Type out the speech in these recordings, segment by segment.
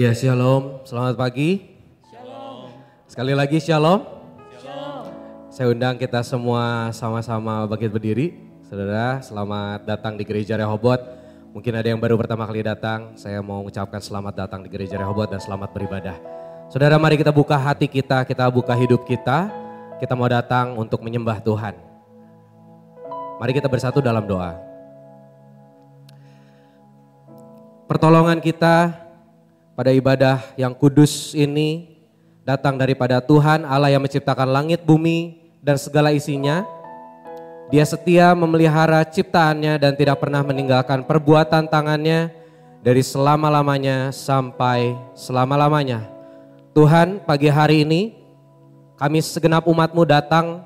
Ya, shalom. Selamat pagi. Shalom. Sekali lagi shalom. Shalom. Saya undang kita semua sama-sama bangkit berdiri. Saudara, selamat datang di Gereja Rehoboth. Mungkin ada yang baru pertama kali datang. Saya mau mengucapkan selamat datang di Gereja Rehoboth dan selamat beribadah. Saudara, mari kita buka hati kita buka hidup kita. Kita mau datang untuk menyembah Tuhan. Mari kita bersatu dalam doa. Pertolongan kita pada ibadah yang kudus ini datang daripada Tuhan Allah yang menciptakan langit, bumi, dan segala isinya. Dia setia memelihara ciptaannya dan tidak pernah meninggalkan perbuatan tangannya dari selama-lamanya sampai selama-lamanya. Tuhan, pagi hari ini kami segenap umat-Mu datang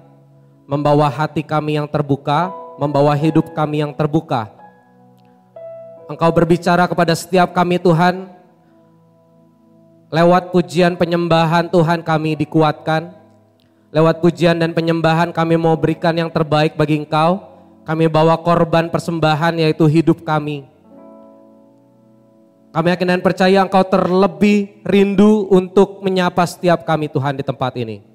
membawa hati kami yang terbuka, membawa hidup kami yang terbuka. Engkau berbicara kepada setiap kami Tuhan. Lewat pujian penyembahan Tuhan kami dikuatkan. Lewat pujian dan penyembahan kami mau berikan yang terbaik bagi Engkau. Kami bawa korban persembahan yaitu hidup kami. Kami yakin dan percaya Engkau terlebih rindu untuk menyapa setiap kami Tuhan di tempat ini.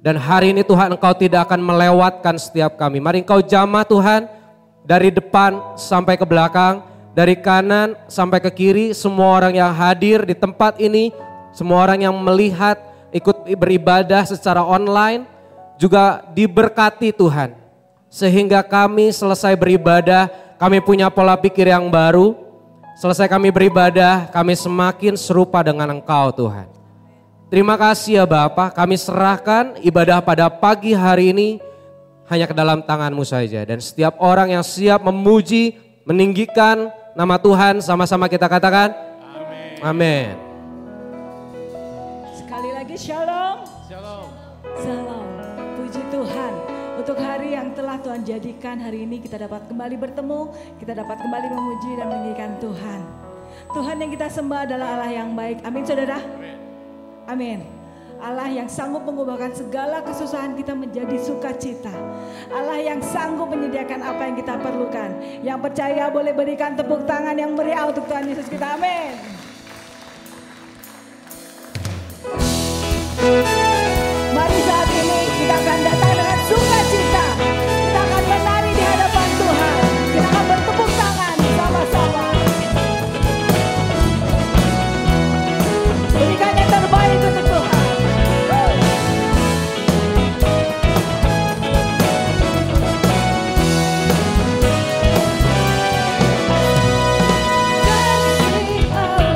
Dan hari ini Tuhan Engkau tidak akan melewatkan setiap kami. Mari Engkau jamah Tuhan dari depan sampai ke belakang. Dari kanan sampai ke kiri, semua orang yang hadir di tempat ini, semua orang yang melihat, ikut beribadah secara online, juga diberkati Tuhan. Sehingga kami selesai beribadah, kami punya pola pikir yang baru. Selesai kami beribadah, kami semakin serupa dengan Engkau Tuhan. Terima kasih ya Bapa, kami serahkan ibadah pada pagi hari ini hanya ke dalam tangan-Mu saja. Dan setiap orang yang siap memuji, meninggikan nama Tuhan, sama-sama kita katakan amin. Amin. Sekali lagi shalom. Shalom. Salam. Puji Tuhan untuk hari yang telah Tuhan jadikan. Hari ini kita dapat kembali bertemu, kita dapat kembali memuji dan meninggikan Tuhan. Tuhan yang kita sembah adalah Allah yang baik. Amin saudara. Amin. Allah yang sanggup mengubahkan segala kesusahan kita menjadi sukacita. Allah yang sanggup menyediakan apa yang kita perlukan. Yang percaya boleh berikan tepuk tangan yang meriah untuk Tuhan Yesus kita. Amin. Mari saat ini kita akan datang dengan sukacita. Kita akan menari di hadapan Tuhan. Kita akan bertepuk tangan sama-sama. Berikan yang terbaik untuk Tuhan. Kasih Allah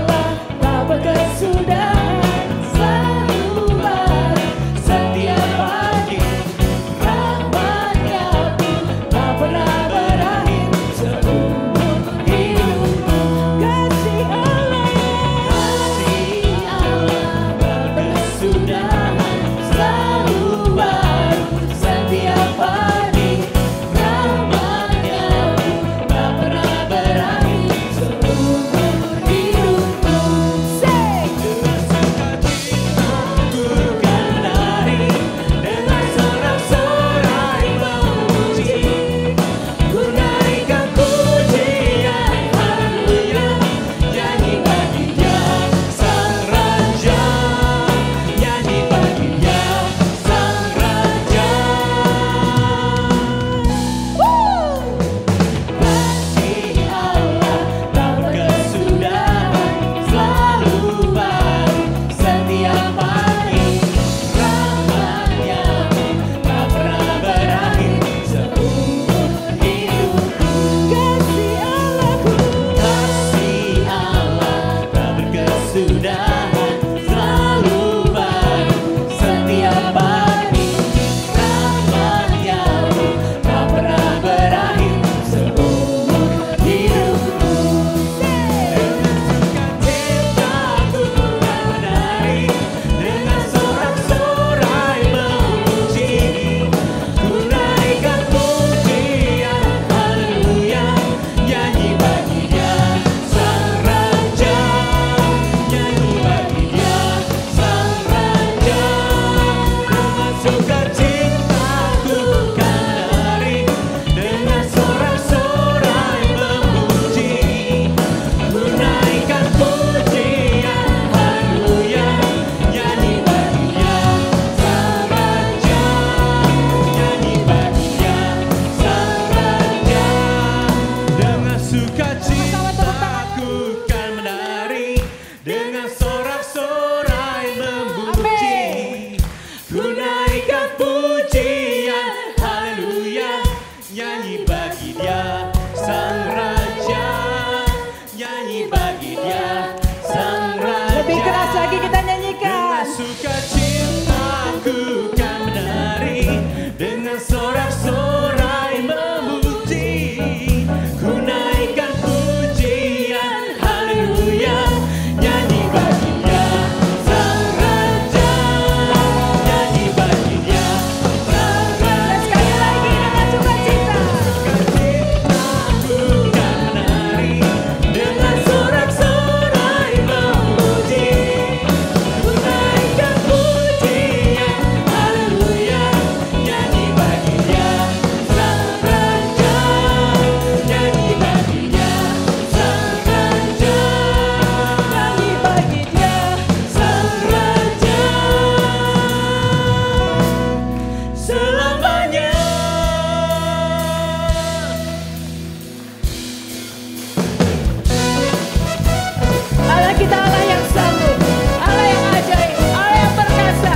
kita Allah yang sanggup, Allah yang ajaib, Allah yang perkasa.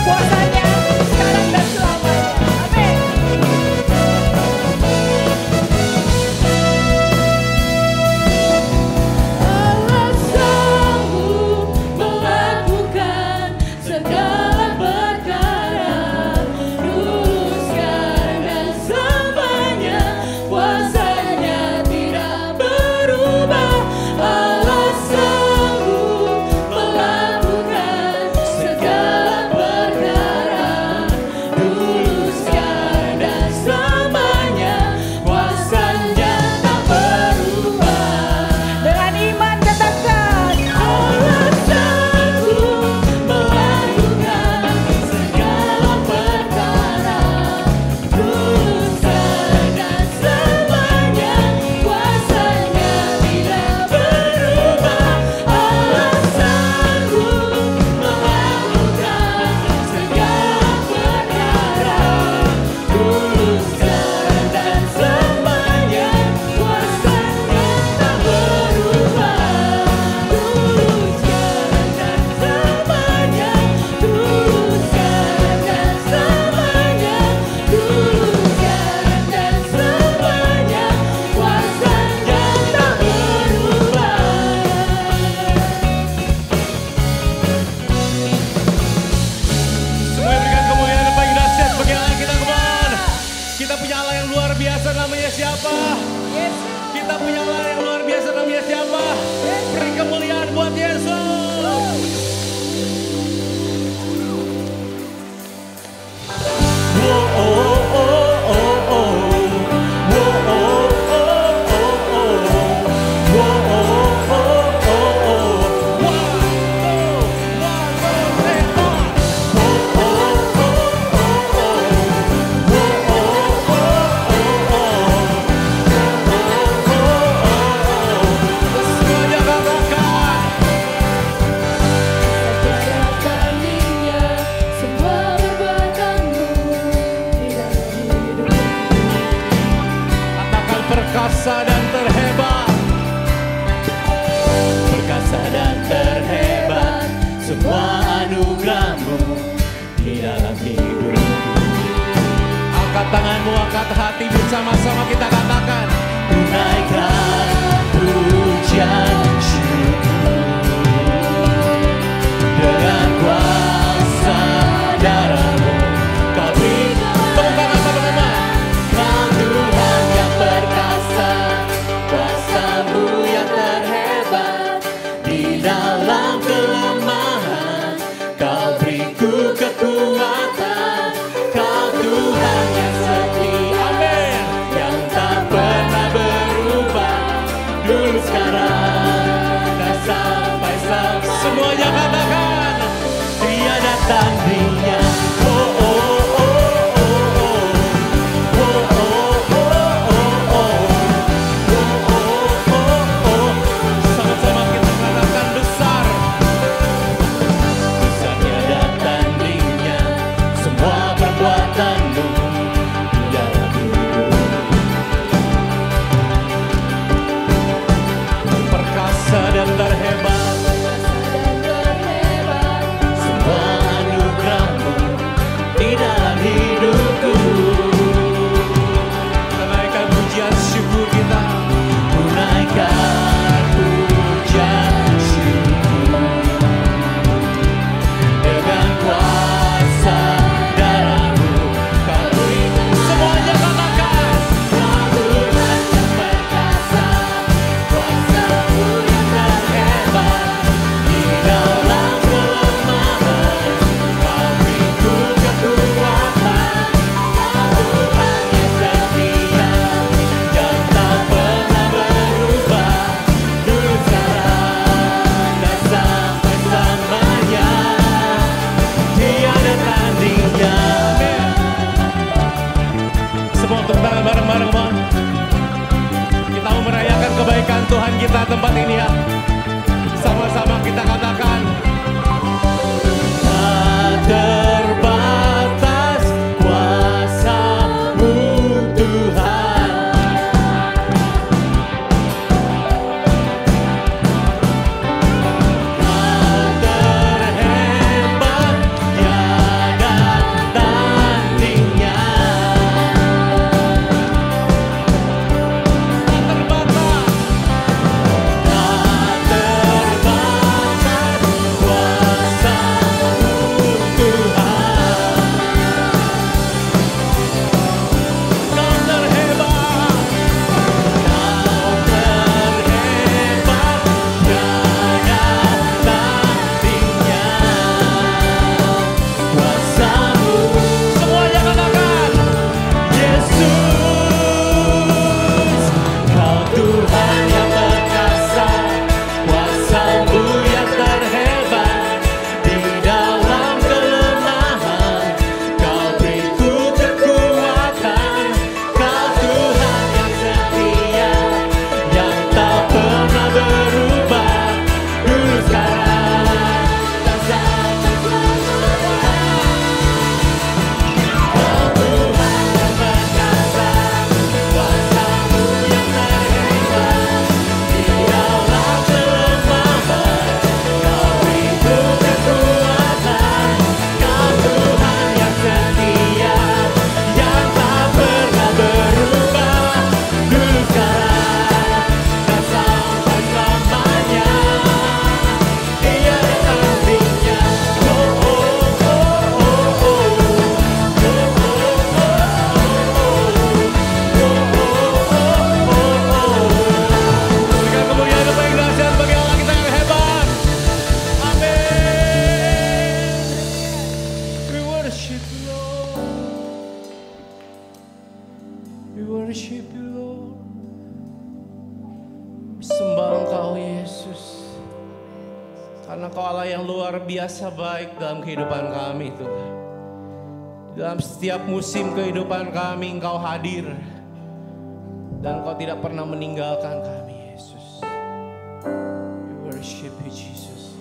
Kuasanya sekarang dan selamanya. Amin. Allah sanggup melakukan segala perkara, dulu, sekarang, dan selamanya. Kuasanya tidak berubah. Allah sanggup melakukan segala perkara, dulu, sekarang, dan selamanya. Kuasanya tak berubah. Dengan iman katakan, Allah sanggup melakukan segala perkara, dulu, sekarang, dan selamanya. Kuasanya tidak berubah. Allah sanggup melakukan segala perkara, dulu, sekarang, dan selamanya. Kuasanya tak berubah. Dulu, sekarang, dan selamanya. Dulu, sekarang, dan selamanya. Dulu, sekarang, dan selamanya. Kuasanya tak berubah. Semua berikan kemuliaan dan paling dahsyat bagi Allah kita, come on. Kita punya Allah yang luar biasa, namanya siapa? Kita punya Allah yang luar biasa, namanya siapa? Beri kemuliaan buat Yesus. Oh, oh, oh, oh, oh. Oh, oh, oh, oh, oh. Oh, oh, oh, oh, oh. 1, 2, 1, 2, 3, 4. Semuanya katakan. Setiap kalinya semua perbuatanmu di dalam hidupku. Katakan perkasa dan terhebat. Perkasa dan terhebat semua anugerahmu di dalam hidupku. Angkat tanganmu, angkat hatimu, sama-sama kita katakan. Tunaikan pujian syukur dengan kuasa darahmu. Kau beri tepuk tangan sama-sama. Kau Tuhan yang perkasa, kuasa-Mu yang terhebat. Di dalam kelemahan Kau beriku kekuatan. Kau Tuhan yang setia, amin, yang tak pernah berubah, dulu, sekarang, dan sampai selama. Semuanya katakan, tiada tandingnya. Oh, oh, oh, oh, oh. Oh, oh, oh, oh, oh. Oh, oh, oh, oh. Sama-sama kita katakan besar. Besar tiada tandingnya semua perbuatanmu di dalam hidup. Perkasa dan terhebat semua anugerahmu di dalam hidupku. Tunaikan pujian syukur kita. Tunaikan pujian syukur dengan kuasa darahmu. Kau beri semuanya katakan. Kau Tuhan yang perkasa, kuasa-Mu yang terhebat. Di dalam kelemahan Kau beriku kekuatan. Kau Tuhan yang setia, yang tak pernah berubah, dulu, sekarang, dan sampai selamanya. Tiada tandingnya. Semua tepuk tangan bareng-bareng, Bang. Kita mau merayakan kebaikan Tuhan kita tempat ini ya. Sama-sama kita katakan. Tak terbatas kuasa-Mu Tuhan. Karena Kau Allah yang luar biasa baik dalam kehidupan kami Tuhan. Dalam setiap musim kehidupan kami Engkau hadir. Dan Kau tidak pernah meninggalkan kami Yesus. We worship you Jesus.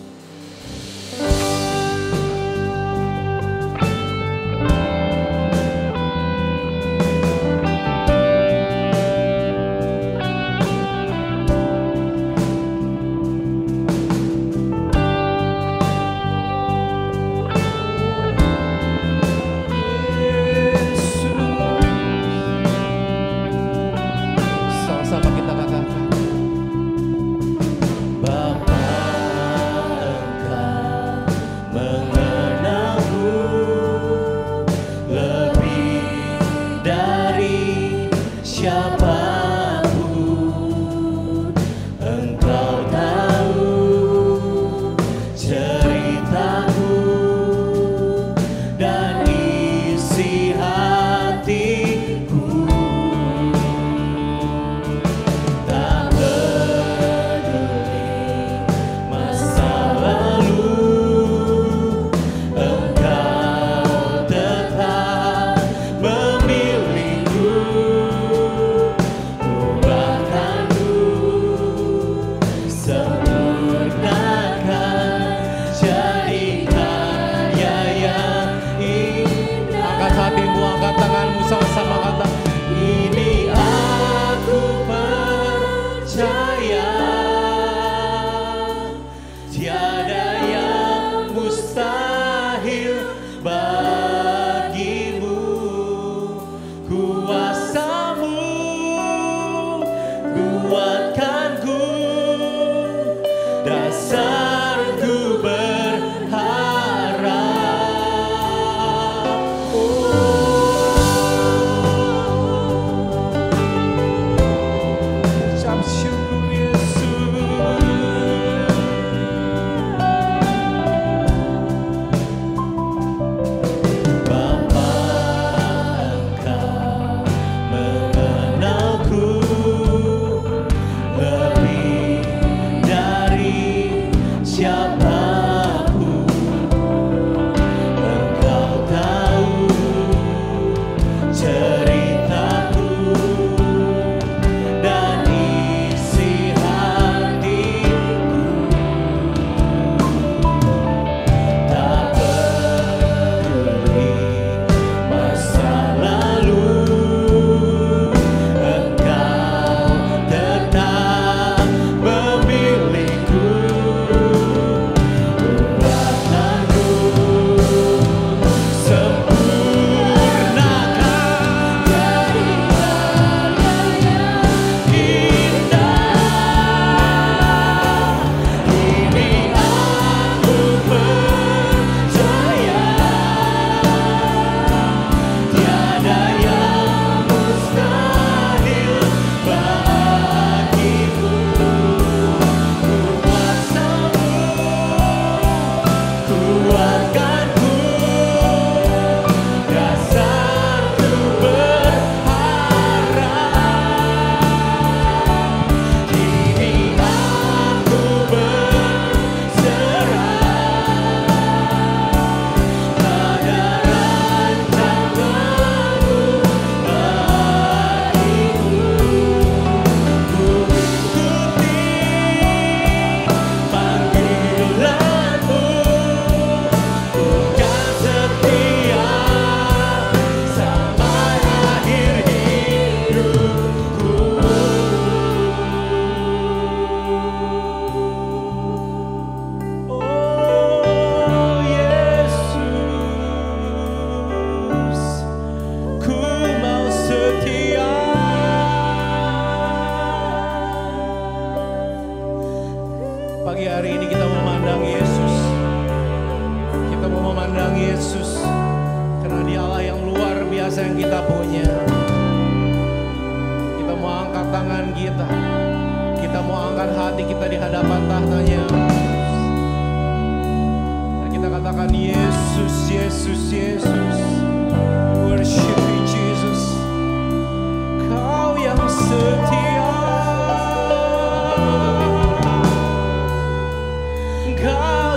God.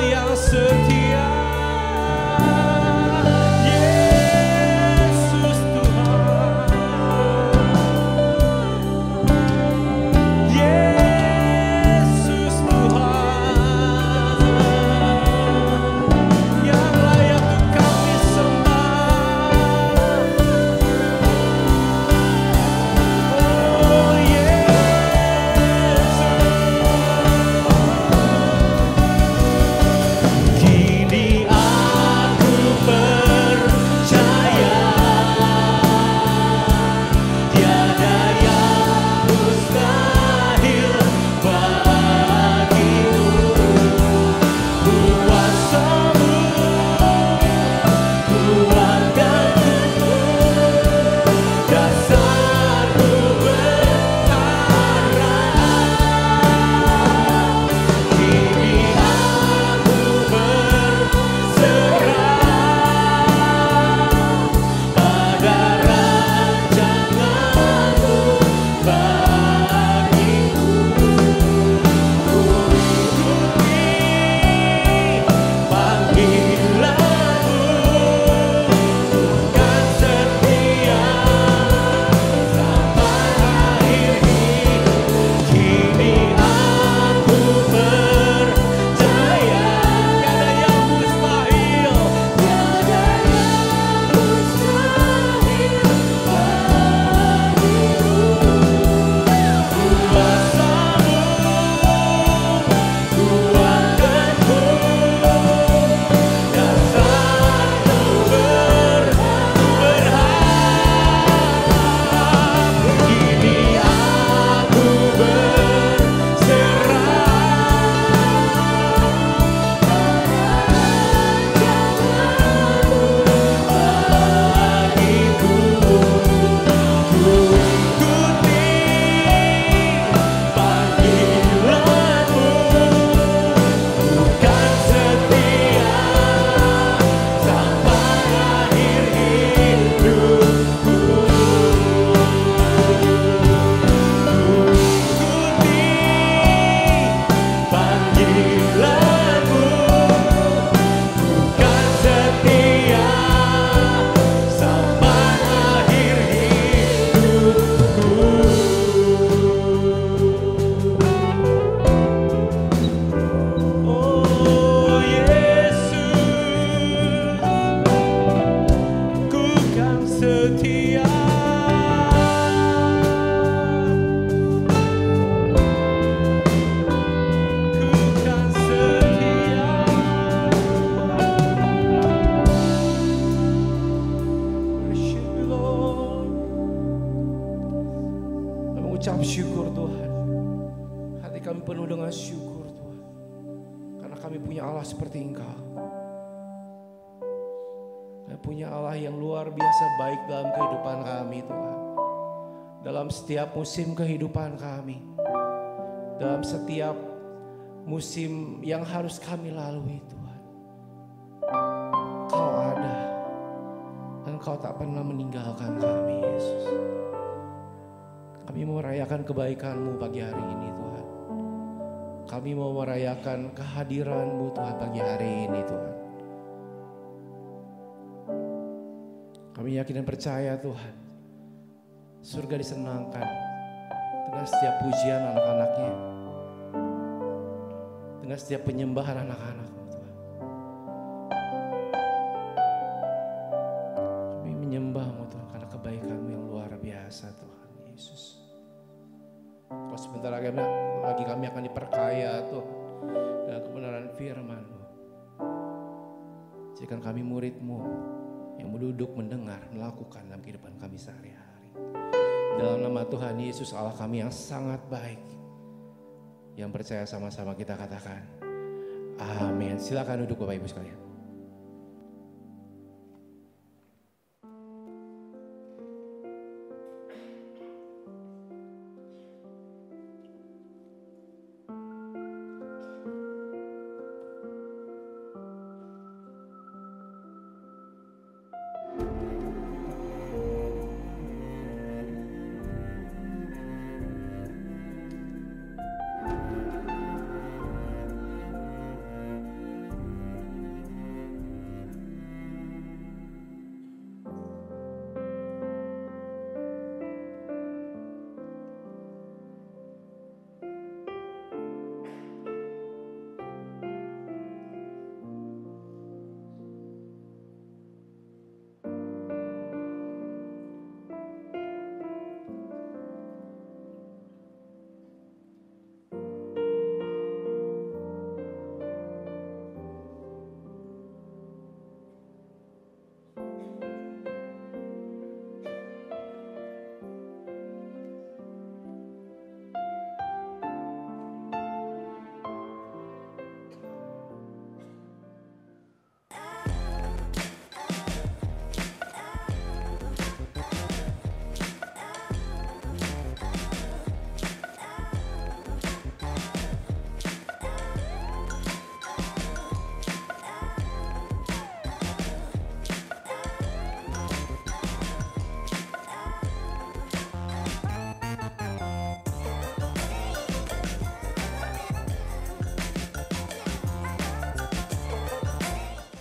setia. Yesus Tuhan, Yesus Tuhan, yang layak untuk kami sembah. Oh Yesus, kini aku percaya tiada yang mustahil bagimu. Kuasamu kuatkanku, dasarku berharap. Kini aku berserah pada rancanganmu bagiku. Ku ikuti panggilanmu, kan setia sampai akhir hidup. Kini aku percaya tiada yang mustahil, tiada yang mustahil bagimu. Kuasamu kuatkanku, dasarku berharap. Kini aku berserah bagiku. Ku ikuti panggilanmu, bukan setia sampai akhir hidupku. Ikuti panggilanmu, bukan setia sampai akhir hidupku. Oh Yesus, ku kan setia. Ku kan setia. Worship you, Lord. Kami mengucap syukur Tuhan. Hati kami penuh dengan syukur Tuhan, karena kami punya Allah seperti Engkau. Kami punya Allah yang luar biasa baik dalam kehidupan kami Tuhan. Dalam setiap musim kehidupan kami, dalam setiap musim yang harus kami lalui Tuhan, Kau ada dan Kau tak pernah meninggalkan kami Yesus. Kami mau merayakan kebaikan-Mu pagi hari ini Tuhan. Kami mau merayakan kehadiran-Mu Tuhan pagi hari ini Tuhan. Kami yakin dan percaya Tuhan, surga disenangkan dengan setiap pujian anak-anaknya, dengan setiap penyembahan anak-anak-Mu Tuhan. Kami menyembah-Mu Tuhan karena kebaikan-Mu yang luar biasa Tuhan Yesus. Kalau sebentar lagi kami akan diperkaya Tuhan dengan kebenaran firman-Mu. Jadikan kami murid-Mu yang duduk, mendengar, melakukan dalam kehidupan kami sehari-hari. Dalam nama Tuhan Yesus Allah kami yang sangat baik, yang percaya sama-sama kita katakan amin. Silakan duduk Bapak Ibu sekalian.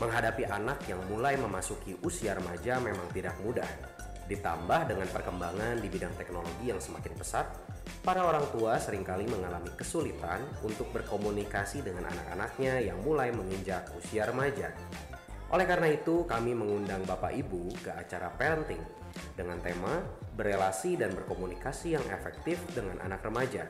Menghadapi anak yang mulai memasuki usia remaja memang tidak mudah. Ditambah dengan perkembangan di bidang teknologi yang semakin pesat, para orang tua seringkali mengalami kesulitan untuk berkomunikasi dengan anak-anaknya yang mulai menginjak usia remaja. Oleh karena itu, kami mengundang Bapak Ibu ke acara parenting dengan tema berelasi dan berkomunikasi yang efektif dengan anak remaja.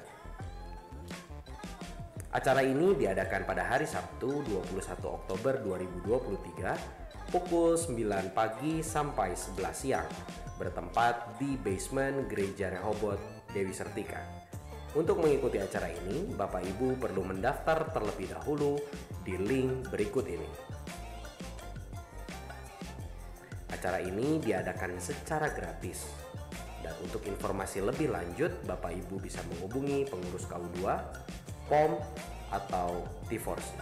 Acara ini diadakan pada hari Sabtu 21 Oktober 2023 pukul 9 pagi sampai 11 siang bertempat di basement Gereja Rehoboth Dewi Sertika. Untuk mengikuti acara ini, Bapak Ibu perlu mendaftar terlebih dahulu di link berikut ini. Acara ini diadakan secara gratis. Dan untuk informasi lebih lanjut, Bapak Ibu bisa menghubungi pengurus KU2, POM, atau T4C.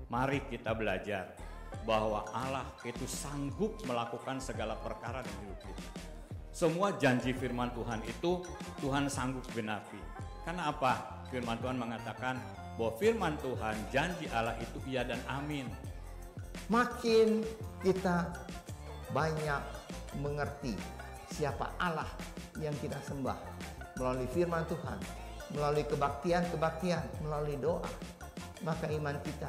Mari kita belajar bahwa Allah itu sanggup melakukan segala perkara dalam hidup kita. Semua janji firman Tuhan itu Tuhan sanggup genapi. Karena apa? Firman Tuhan mengatakan bahwa firman Tuhan, janji Allah itu iya dan amin. Makin kita banyak mengerti siapa Allah yang kita sembah melalui firman Tuhan, melalui kebaktian, melalui doa, maka iman kita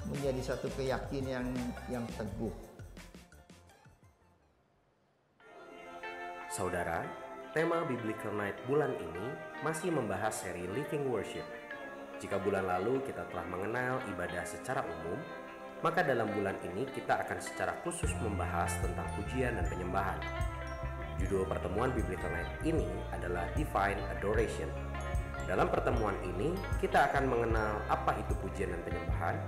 menjadi satu keyakinan yang teguh. Saudara, tema Biblical Night bulan ini masih membahas seri Living Worship. Jika bulan lalu kita telah mengenal ibadah secara umum, maka dalam bulan ini kita akan secara khusus membahas tentang pujian dan penyembahan. Judul pertemuan Biblical Night ini adalah Divine Adoration. Dalam pertemuan ini, kita akan mengenal apa itu pujian dan penyembahan,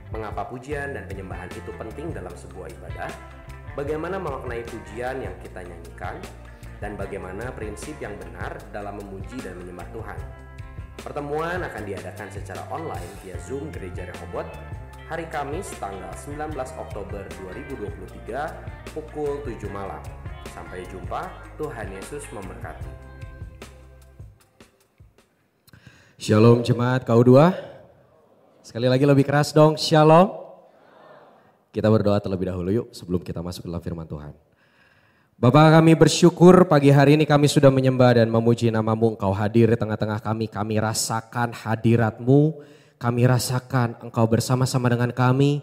mengapa pujian dan penyembahan itu penting dalam sebuah ibadah, bagaimana memaknai pujian yang kita nyanyikan, dan bagaimana prinsip yang benar dalam memuji dan menyembah Tuhan. Pertemuan akan diadakan secara online via Zoom Gereja Rehoboth hari Kamis tanggal 19 Oktober 2023 pukul 7 malam. Sampai jumpa, Tuhan Yesus memberkati. Shalom jemaat KU2. Sekali lagi lebih keras dong, shalom. Kita berdoa terlebih dahulu yuk sebelum kita masuk ke dalam firman Tuhan. Bapa, kami bersyukur pagi hari ini kami sudah menyembah dan memuji nama-Mu. Engkau hadir di tengah-tengah kami rasakan hadirat-Mu, kami rasakan Engkau bersama-sama dengan kami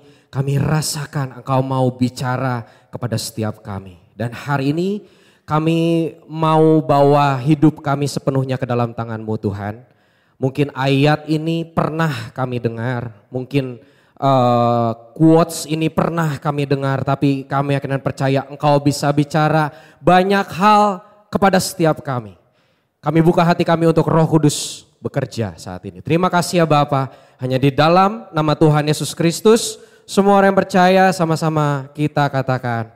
rasakan Engkau mau bicara kepada setiap kami. Dan hari ini kami mau bawa hidup kami sepenuhnya ke dalam tangan-Mu Tuhan. Mungkin ayat ini pernah kami dengar, mungkin quotes ini pernah kami dengar, tapi kami akan percaya Engkau bisa bicara banyak hal kepada setiap kami. Kami buka hati kami untuk Roh Kudus bekerja saat ini. Terima kasih ya Bapa, hanya di dalam nama Tuhan Yesus Kristus, semua orang yang percaya sama-sama kita katakan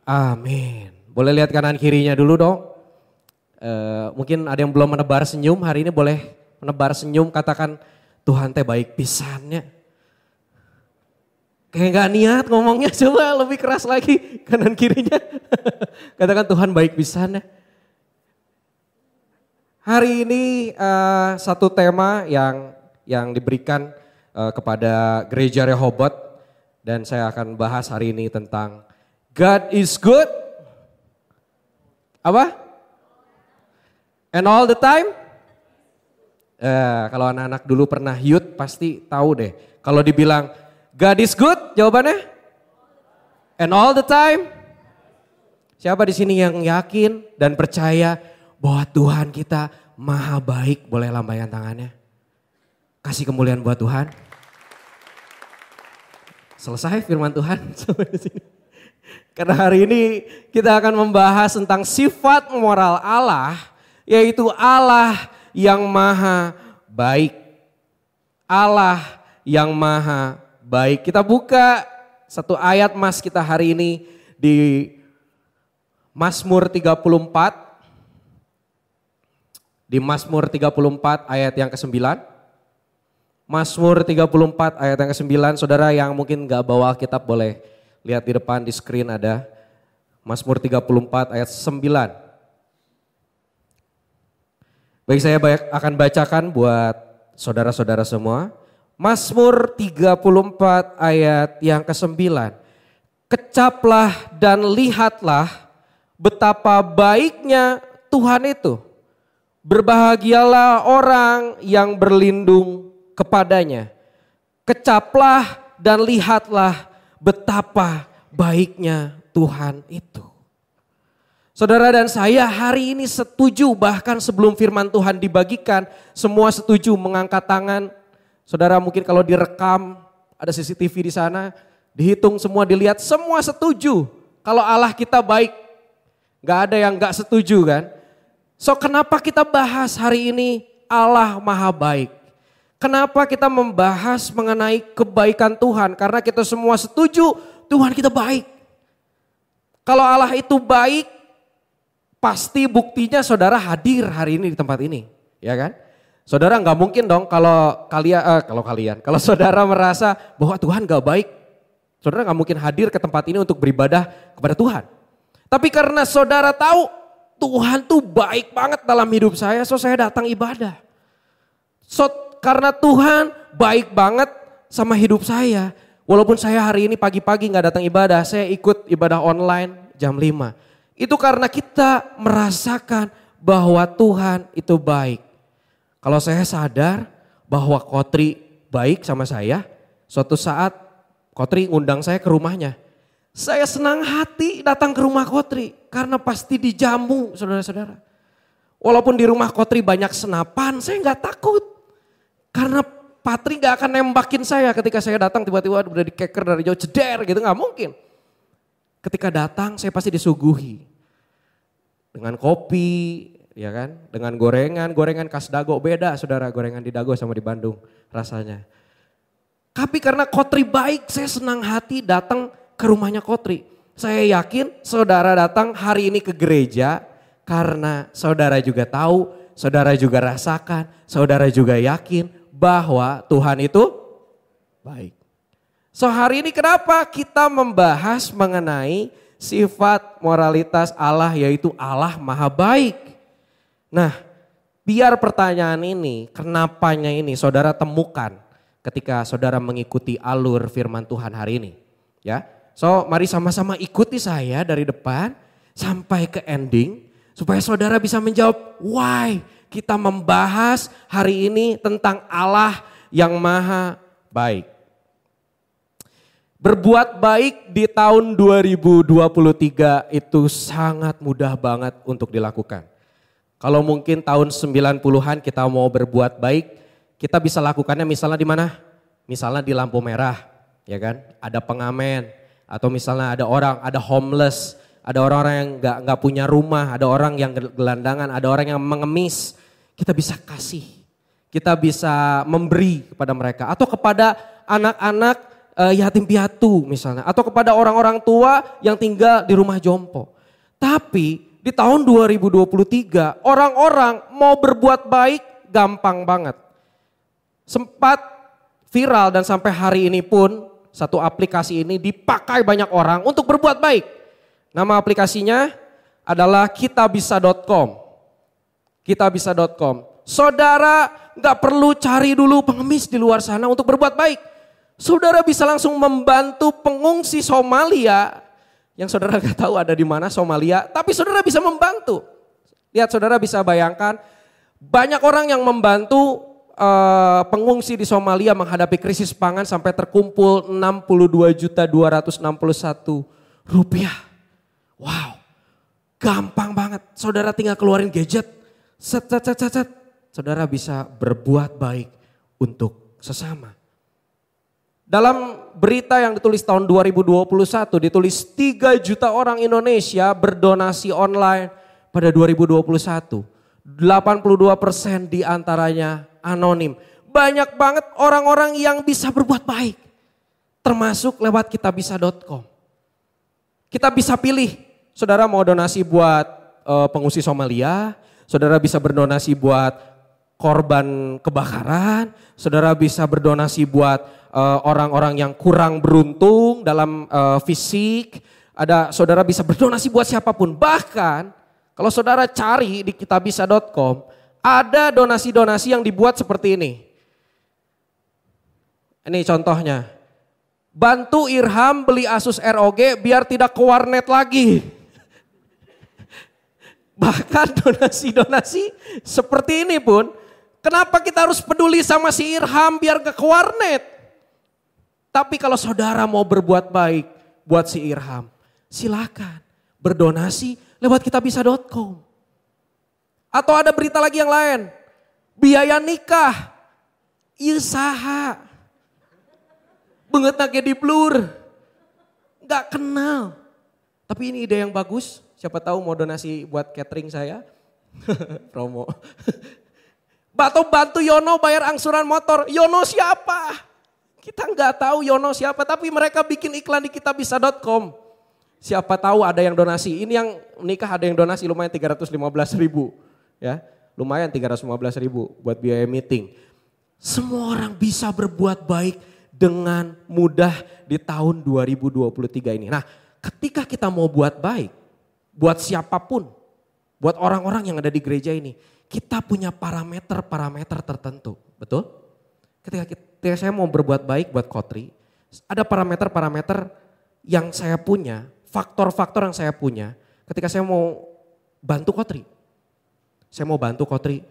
amin. Boleh lihat kanan kirinya dulu dong. Mungkin ada yang belum menebar senyum, hari ini boleh menebar senyum, katakan Tuhan teh baik pisannya. Kayak gak niat ngomongnya, coba lebih keras lagi kanan kirinya. Katakan Tuhan baik pisan ya. Hari ini satu tema yang diberikan kepada Gereja Rehoboth. Dan saya akan bahas hari ini tentang God is good. Apa? And all the time? Kalau anak-anak dulu pernah youth pasti tahu deh. Kalau dibilang God is good, jawabannya? And all the time? Siapa di sini yang yakin dan percaya bahwa Tuhan kita maha baik? Boleh lambaikan tangannya. Kasih kemuliaan buat Tuhan. Selesai firman Tuhan sampai di sini. Karena hari ini kita akan membahas tentang sifat moral Allah, yaitu Allah yang maha baik. Allah yang maha baik. Kita buka satu ayat mas kita hari ini di Mazmur 34. Di Mazmur 34 ayat yang ke-9. Mazmur 34 ayat yang ke-9. Saudara yang mungkin gak bawa Alkitab boleh lihat di depan di screen ada. Mazmur 34 ayat 9. Baik, saya akan bacakan buat saudara-saudara semua. Mazmur 34 ayat yang ke-9. Kecaplah dan lihatlah betapa baiknya Tuhan itu. Berbahagialah orang yang berlindung kepadanya. Kecaplah dan lihatlah betapa baiknya Tuhan itu. Saudara dan saya hari ini setuju, bahkan sebelum firman Tuhan dibagikan, semua setuju mengangkat tangan. Saudara mungkin kalau direkam, ada CCTV di sana, dihitung semua dilihat, semua setuju kalau Allah kita baik. Gak ada yang gak setuju kan. So kenapa kita bahas hari ini Allah maha baik? Kenapa kita membahas mengenai kebaikan Tuhan? Karena kita semua setuju Tuhan kita baik. Kalau Allah itu baik, pasti buktinya saudara hadir hari ini di tempat ini, ya kan? Saudara nggak mungkin dong kalau saudara merasa bahwa Tuhan nggak baik, saudara nggak mungkin hadir ke tempat ini untuk beribadah kepada Tuhan. Tapi karena saudara tahu Tuhan tuh baik banget dalam hidup saya, so saya datang ibadah. So karena Tuhan baik banget sama hidup saya, walaupun saya hari ini pagi-pagi nggak datang ibadah, saya ikut ibadah online jam 5. Itu karena kita merasakan bahwa Tuhan itu baik. Kalau saya sadar bahwa Kotri baik sama saya, suatu saat Kotri ngundang saya ke rumahnya. Saya senang hati datang ke rumah Kotri karena pasti dijamu saudara-saudara. Walaupun di rumah Kotri banyak senapan, saya nggak takut. Karena Patri nggak akan nembakin saya ketika saya datang tiba-tiba udah dikeker dari jauh ceder gitu, nggak mungkin. Ketika datang saya pasti disuguhi dengan kopi, ya kan, dengan gorengan khas Dago, beda saudara gorengan di Dago sama di Bandung rasanya. Tapi karena Kotri baik, saya senang hati datang ke rumahnya Kotri. Saya yakin saudara datang hari ini ke gereja karena saudara juga tahu, saudara juga rasakan, saudara juga yakin bahwa Tuhan itu baik. So hari ini kenapa kita membahas mengenai sifat moralitas Allah, yaitu Allah maha baik. Nah biar pertanyaan ini, kenapanya ini saudara temukan ketika saudara mengikuti alur firman Tuhan hari ini. Ya, so mari sama-sama ikuti saya dari depan sampai ke ending. Supaya saudara bisa menjawab why kita membahas hari ini tentang Allah yang maha baik. Berbuat baik di tahun 2023 itu sangat mudah banget untuk dilakukan. Kalau mungkin tahun 90-an kita mau berbuat baik, kita bisa lakukannya misalnya di mana? Misalnya di lampu merah, ya kan? Ada pengamen, atau misalnya ada homeless, ada orang-orang yang nggak punya rumah, ada orang yang gelandangan, ada orang yang mengemis. Kita bisa kasih, kita bisa memberi kepada mereka, atau kepada anak-anak yatim piatu misalnya, atau kepada orang-orang tua yang tinggal di rumah jompo. Tapi di tahun 2023 orang-orang mau berbuat baik gampang banget. Sempat viral dan sampai hari ini pun satu aplikasi ini dipakai banyak orang untuk berbuat baik. Nama aplikasinya adalah kitabisa.com. Kitabisa.com. Saudara gak perlu cari dulu pengemis di luar sana untuk berbuat baik. Saudara bisa langsung membantu pengungsi Somalia yang saudara gak tahu ada di mana Somalia, tapi saudara bisa membantu. Lihat, saudara bisa bayangkan banyak orang yang membantu pengungsi di Somalia menghadapi krisis pangan sampai terkumpul 62.261 rupiah. Wow, gampang banget. Saudara tinggal keluarin gadget, set. Saudara bisa berbuat baik untuk sesama. Dalam berita yang ditulis tahun 2021 ditulis 3 juta orang Indonesia berdonasi online pada 2021. 82% diantaranya anonim. Banyak banget orang-orang yang bisa berbuat baik. Termasuk lewat kitabisa.com. Kita bisa pilih, saudara mau donasi buat pengungsi Somalia, saudara bisa berdonasi buat korban kebakaran, saudara bisa berdonasi buat orang-orang yang kurang beruntung dalam fisik, saudara bisa berdonasi buat siapapun. Bahkan kalau saudara cari di kitabisa.com, ada donasi-donasi yang dibuat seperti ini. Ini contohnya. Bantu Irham beli Asus ROG biar tidak ke warnet lagi. Bahkan donasi-donasi seperti ini pun, kenapa kita harus peduli sama si Irham biar gak ke warnet? Tapi kalau saudara mau berbuat baik buat si Irham, silakan berdonasi lewat kitabisa.com. Atau ada berita lagi yang lain, biaya nikah, ieu saha. Beungeut na ge di blur, gak kenal. Tapi ini ide yang bagus. Siapa tahu mau donasi buat catering saya. Promo. Bantu Yono bayar angsuran motor. Yono siapa? Kita nggak tahu Yono siapa. Tapi mereka bikin iklan di kitabisa.com. Siapa tahu ada yang donasi. Ini yang nikah ada yang donasi lumayan 315.000. Ya, lumayan 315.000 buat biaya meeting. Semua orang bisa berbuat baik dengan mudah di tahun 2023 ini. Nah, ketika kita mau buat baik, buat siapapun, buat orang-orang yang ada di gereja ini, kita punya parameter-parameter tertentu, betul? Ketika saya mau berbuat baik buat Kotri, ada parameter-parameter yang saya punya, faktor-faktor yang saya punya ketika saya mau bantu Kotri. Saya mau bantu Kotri,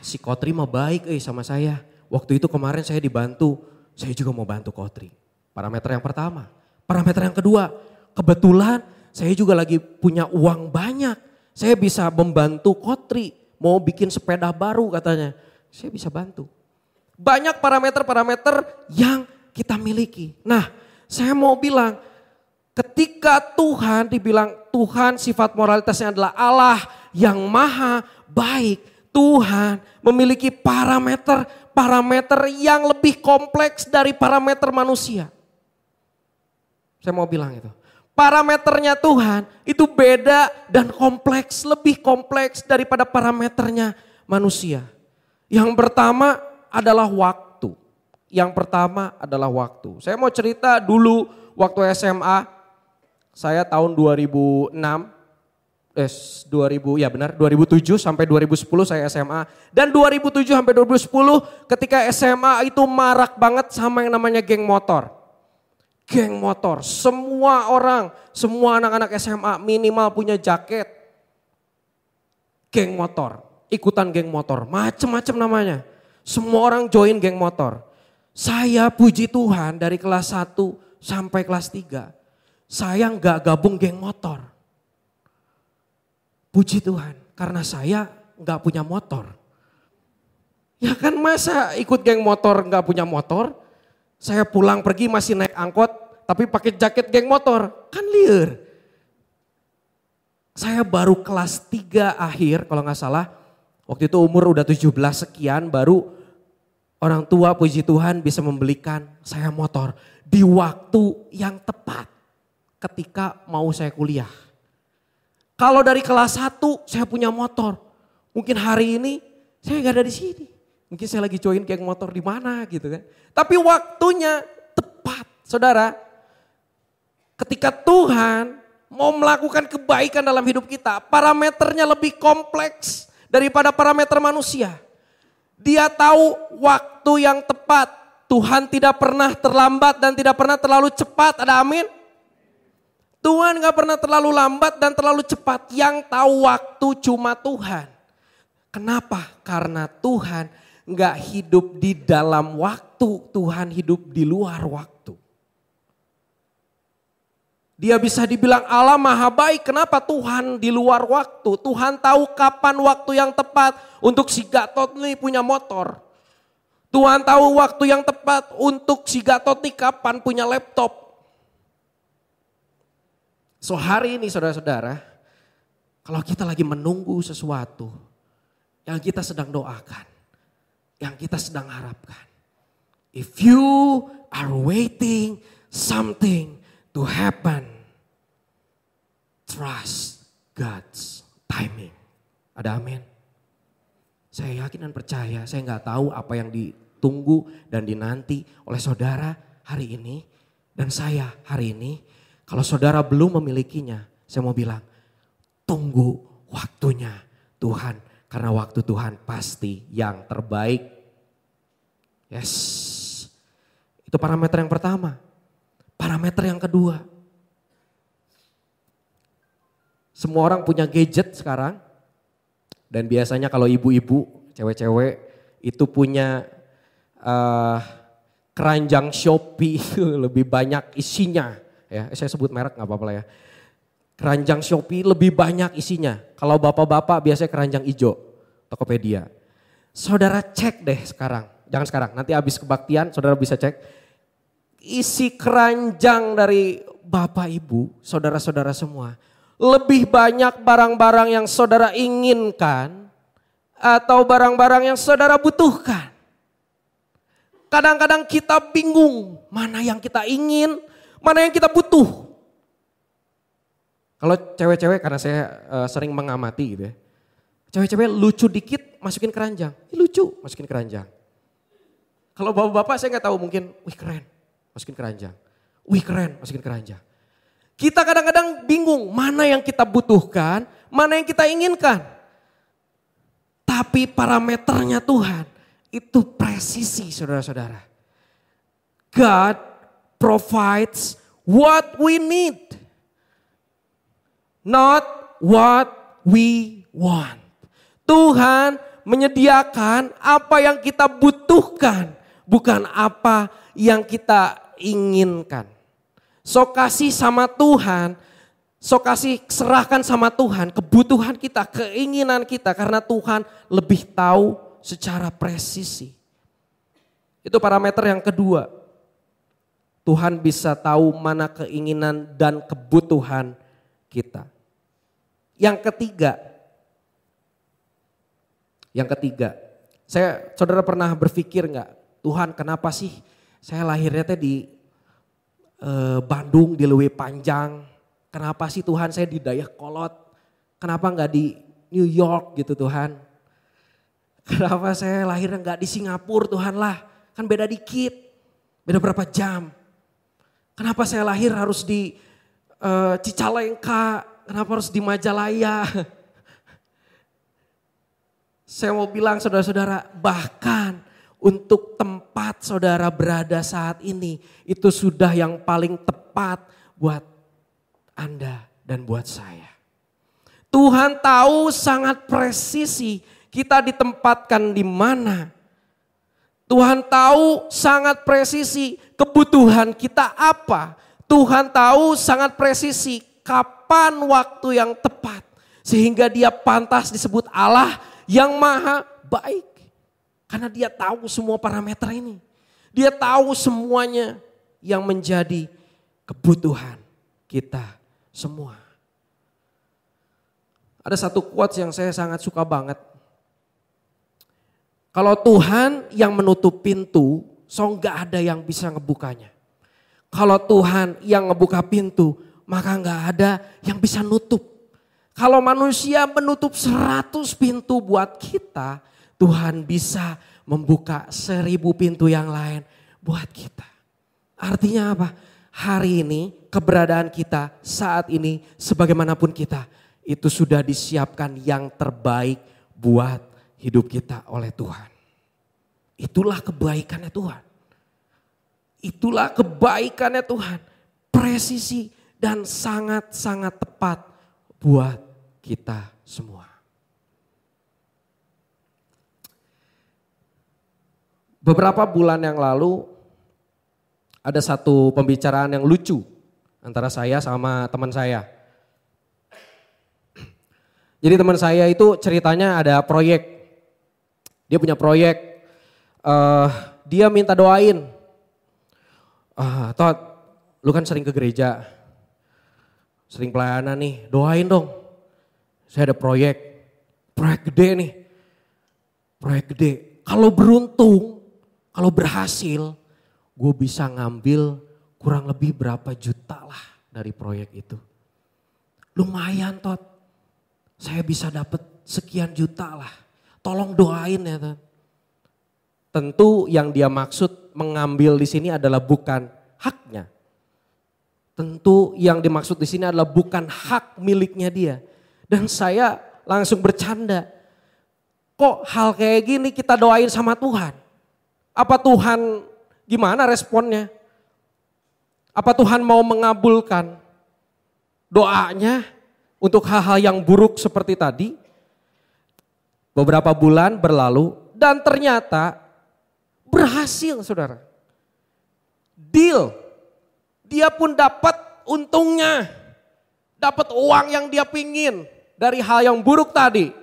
si Kotri mah baik sama saya. Waktu itu kemarin saya dibantu, saya juga mau bantu Kotri. Parameter yang pertama. Parameter yang kedua, kebetulan saya juga lagi punya uang banyak. Saya bisa membantu Kotri. Mau bikin sepeda baru katanya. Saya bisa bantu. Banyak parameter-parameter yang kita miliki. Nah, saya mau bilang ketika Tuhan dibilang Tuhan sifat moralitasnya adalah Allah yang maha baik. Tuhan memiliki parameter yang lebih kompleks dari parameter manusia. Saya mau bilang itu. Parameternya Tuhan itu beda dan kompleks, lebih kompleks daripada parameternya manusia. Yang pertama adalah waktu. Saya mau cerita dulu waktu SMA, saya tahun 2007 sampai 2010 saya SMA. Dan 2007 sampai 2010 ketika SMA itu marak banget sama yang namanya geng motor. Geng motor, semua orang, semua anak-anak SMA minimal punya jaket. Geng motor, ikutan geng motor, macem-macem namanya. Semua orang join geng motor. Saya puji Tuhan dari kelas 1 sampai kelas 3. Saya gak gabung geng motor. Puji Tuhan, karena saya gak punya motor. Ya kan masa ikut geng motor gak punya motor? Saya pulang pergi masih naik angkot tapi pakai jaket geng motor. Kan liar. Saya baru kelas 3 akhir kalau gak salah. Waktu itu umur udah 17 sekian baru orang tua puji Tuhan bisa membelikan saya motor. Di waktu yang tepat ketika mau saya kuliah. Kalau dari kelas 1 saya punya motor. Mungkin hari ini saya gak ada di sini. Mungkin saya lagi join geng motor di mana gitu kan. Tapi waktunya tepat, saudara. Ketika Tuhan mau melakukan kebaikan dalam hidup kita, parameternya lebih kompleks daripada parameter manusia. Dia tahu waktu yang tepat. Tuhan tidak pernah terlambat dan tidak pernah terlalu cepat, ada amin? Tuhan gak pernah terlalu lambat dan terlalu cepat. Yang tahu waktu cuma Tuhan. Kenapa? Karena Tuhan gak hidup di dalam waktu, Tuhan hidup di luar waktu. Dia bisa dibilang Allah maha baik, kenapa Tuhan di luar waktu? Tuhan tahu kapan waktu yang tepat untuk si Gatot nih punya motor. Tuhan tahu waktu yang tepat untuk si Gatot nih kapan punya laptop. So hari ini saudara-saudara, kalau kita lagi menunggu sesuatu yang kita sedang doakan, yang kita sedang harapkan. If you are waiting something to happen, trust God's timing. Ada amin? Saya yakin dan percaya, saya gak tahu apa yang ditunggu dan dinanti oleh saudara hari ini. Dan saya hari ini. Kalau saudara belum memilikinya, saya mau bilang, tunggu waktunya Tuhan. Karena waktu Tuhan pasti yang terbaik. Yes. Itu parameter yang pertama. Parameter yang kedua. Semua orang punya gadget sekarang. Dan biasanya kalau ibu-ibu, cewek-cewek itu punya keranjang Shopee lebih banyak isinya. Ya, saya sebut merek gak apa-apa lah ya. Keranjang Shopee lebih banyak isinya. Kalau bapak-bapak biasanya keranjang hijau, Tokopedia. Saudara cek deh sekarang, jangan sekarang, nanti habis kebaktian saudara bisa cek. Isi keranjang dari bapak ibu, saudara-saudara semua. Lebih banyak barang-barang yang saudara inginkan atau barang-barang yang saudara butuhkan. Kadang-kadang kita bingung mana yang kita ingin, mana yang kita butuh. Kalau cewek-cewek, karena saya sering mengamati gitu ya. Cewek-cewek lucu dikit masukin keranjang, lucu masukin keranjang. Kalau bapak-bapak saya gak tahu, mungkin wih keren masukin keranjang. Wih keren masukin keranjang. Kita kadang-kadang bingung mana yang kita butuhkan, mana yang kita inginkan. Tapi parameternya Tuhan itu presisi saudara-saudara. God provides what we need. Not what we want. Tuhan menyediakan apa yang kita butuhkan. Bukan apa yang kita inginkan. So kasih sama Tuhan. So kasih serahkan sama Tuhan kebutuhan kita, keinginan kita. Karena Tuhan lebih tahu secara presisi. Itu parameter yang kedua. Tuhan bisa tahu mana keinginan dan kebutuhan kita. Yang ketiga, saudara pernah berpikir nggak, Tuhan kenapa sih saya lahirnya di Bandung, di Leuwi Panjang, kenapa sih Tuhan saya di Dayakolot, kenapa nggak di New York gitu Tuhan, kenapa saya lahirnya nggak di Singapura Tuhan lah, kan beda dikit, beda berapa jam, kenapa saya lahir harus di Cicalengka, kenapa harus di Majalaya. Saya mau bilang saudara-saudara, bahkan untuk tempat saudara berada saat ini, itu sudah yang paling tepat buat Anda dan buat saya. Tuhan tahu sangat presisi kita ditempatkan di mana. Tuhan tahu sangat presisi kebutuhan kita apa. Tuhan tahu sangat presisi kapan waktu yang tepat. Sehingga dia pantas disebut Allah yang maha baik. Karena dia tahu semua parameter ini. Dia tahu semuanya yang menjadi kebutuhan kita semua. Ada satu quotes yang saya sangat suka banget. Kalau Tuhan yang menutup pintu, so gak ada yang bisa ngebukanya. Kalau Tuhan yang ngebuka pintu, maka gak ada yang bisa nutup. Kalau manusia menutup 100 pintu buat kita, Tuhan bisa membuka 1000 pintu yang lain buat kita. Artinya apa? Hari ini keberadaan kita saat ini sebagaimanapun kita, itu sudah disiapkan yang terbaik buat hidup kita oleh Tuhan. Itulah kebaikannya Tuhan. Itulah kebaikannya Tuhan. Presisi dan sangat-sangat tepat buat kita semua. Beberapa bulan yang lalu ada satu pembicaraan yang lucu antara saya sama teman saya. Jadi teman saya itu ceritanya ada proyek. Dia punya proyek. Dia minta doain. Todd, lu kan sering ke gereja. Sering pelayanan nih, doain dong. Saya ada proyek gede nih. Proyek gede. Kalau beruntung, kalau berhasil, gue bisa ngambil kurang lebih berapa juta lah dari proyek itu. Lumayan Todd, saya bisa dapat sekian juta lah. Tolong doain ya Todd. Tentu yang dia maksud mengambil di sini adalah bukan haknya. Tentu yang dimaksud di sini adalah bukan hak miliknya dia. Dan saya langsung bercanda. Kok hal kayak gini kita doain sama Tuhan? Apa Tuhan gimana responnya? Apa Tuhan mau mengabulkan doanya untuk hal-hal yang buruk seperti tadi? Beberapa bulan berlalu dan ternyata berhasil, saudara. Deal. Dia pun dapat untungnya. Dapat uang yang dia pingin dari hal yang buruk tadi.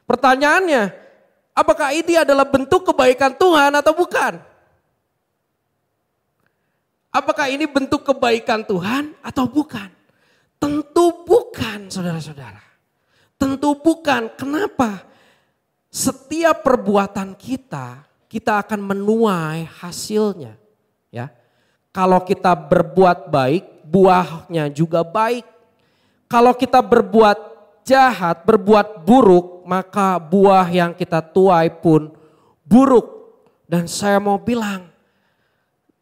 Pertanyaannya, apakah ini adalah bentuk kebaikan Tuhan atau bukan? Apakah ini bentuk kebaikan Tuhan atau bukan? Tentu bukan, saudara-saudara. Tentu bukan. Kenapa? Setiap perbuatan kita akan menuai hasilnya. Ya. Kalau kita berbuat baik, buahnya juga baik. Kalau kita berbuat jahat, berbuat buruk, maka buah yang kita tuai pun buruk. Dan saya mau bilang,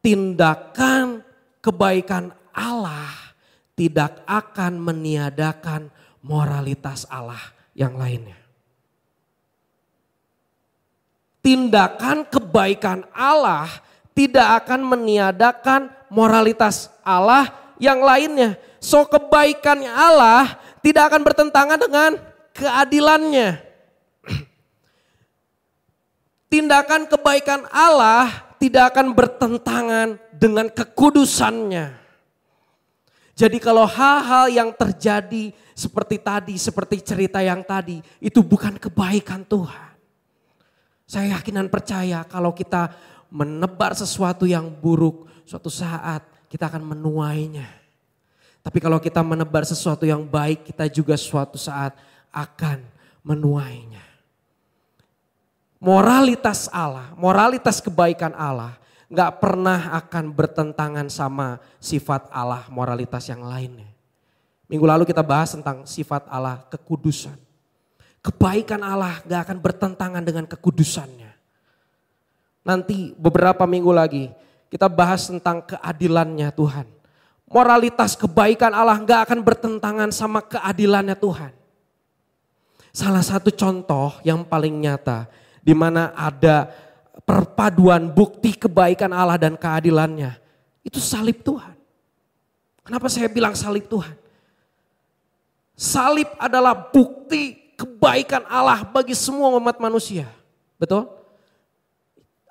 tindakan kebaikan Allah tidak akan meniadakan moralitas Allah yang lainnya. Tindakan kebaikan Allah tidak akan meniadakan moralitas Allah yang lainnya. So kebaikan Allah tidak akan bertentangan dengan keadilannya. Tindakan kebaikan Allah tidak akan bertentangan dengan kekudusannya. Jadi kalau hal-hal yang terjadi seperti tadi, seperti cerita yang tadi, itu bukan kebaikan Tuhan. Saya yakin dan percaya kalau kita menebar sesuatu yang buruk, suatu saat kita akan menuainya. Tapi kalau kita menebar sesuatu yang baik, kita juga suatu saat akan menuainya. Moralitas Allah, moralitas kebaikan Allah gak pernah akan bertentangan sama sifat Allah, moralitas yang lainnya. Minggu lalu kita bahas tentang sifat Allah kekudusan. Kebaikan Allah gak akan bertentangan dengan kekudusannya. Nanti beberapa minggu lagi kita bahas tentang keadilannya Tuhan. Moralitas kebaikan Allah gak akan bertentangan sama keadilannya Tuhan. Salah satu contoh yang paling nyata di mana ada perpaduan bukti kebaikan Allah dan keadilannya, itu salib Tuhan. Kenapa saya bilang salib Tuhan? Salib adalah bukti kebaikan Allah bagi semua umat manusia. Betul?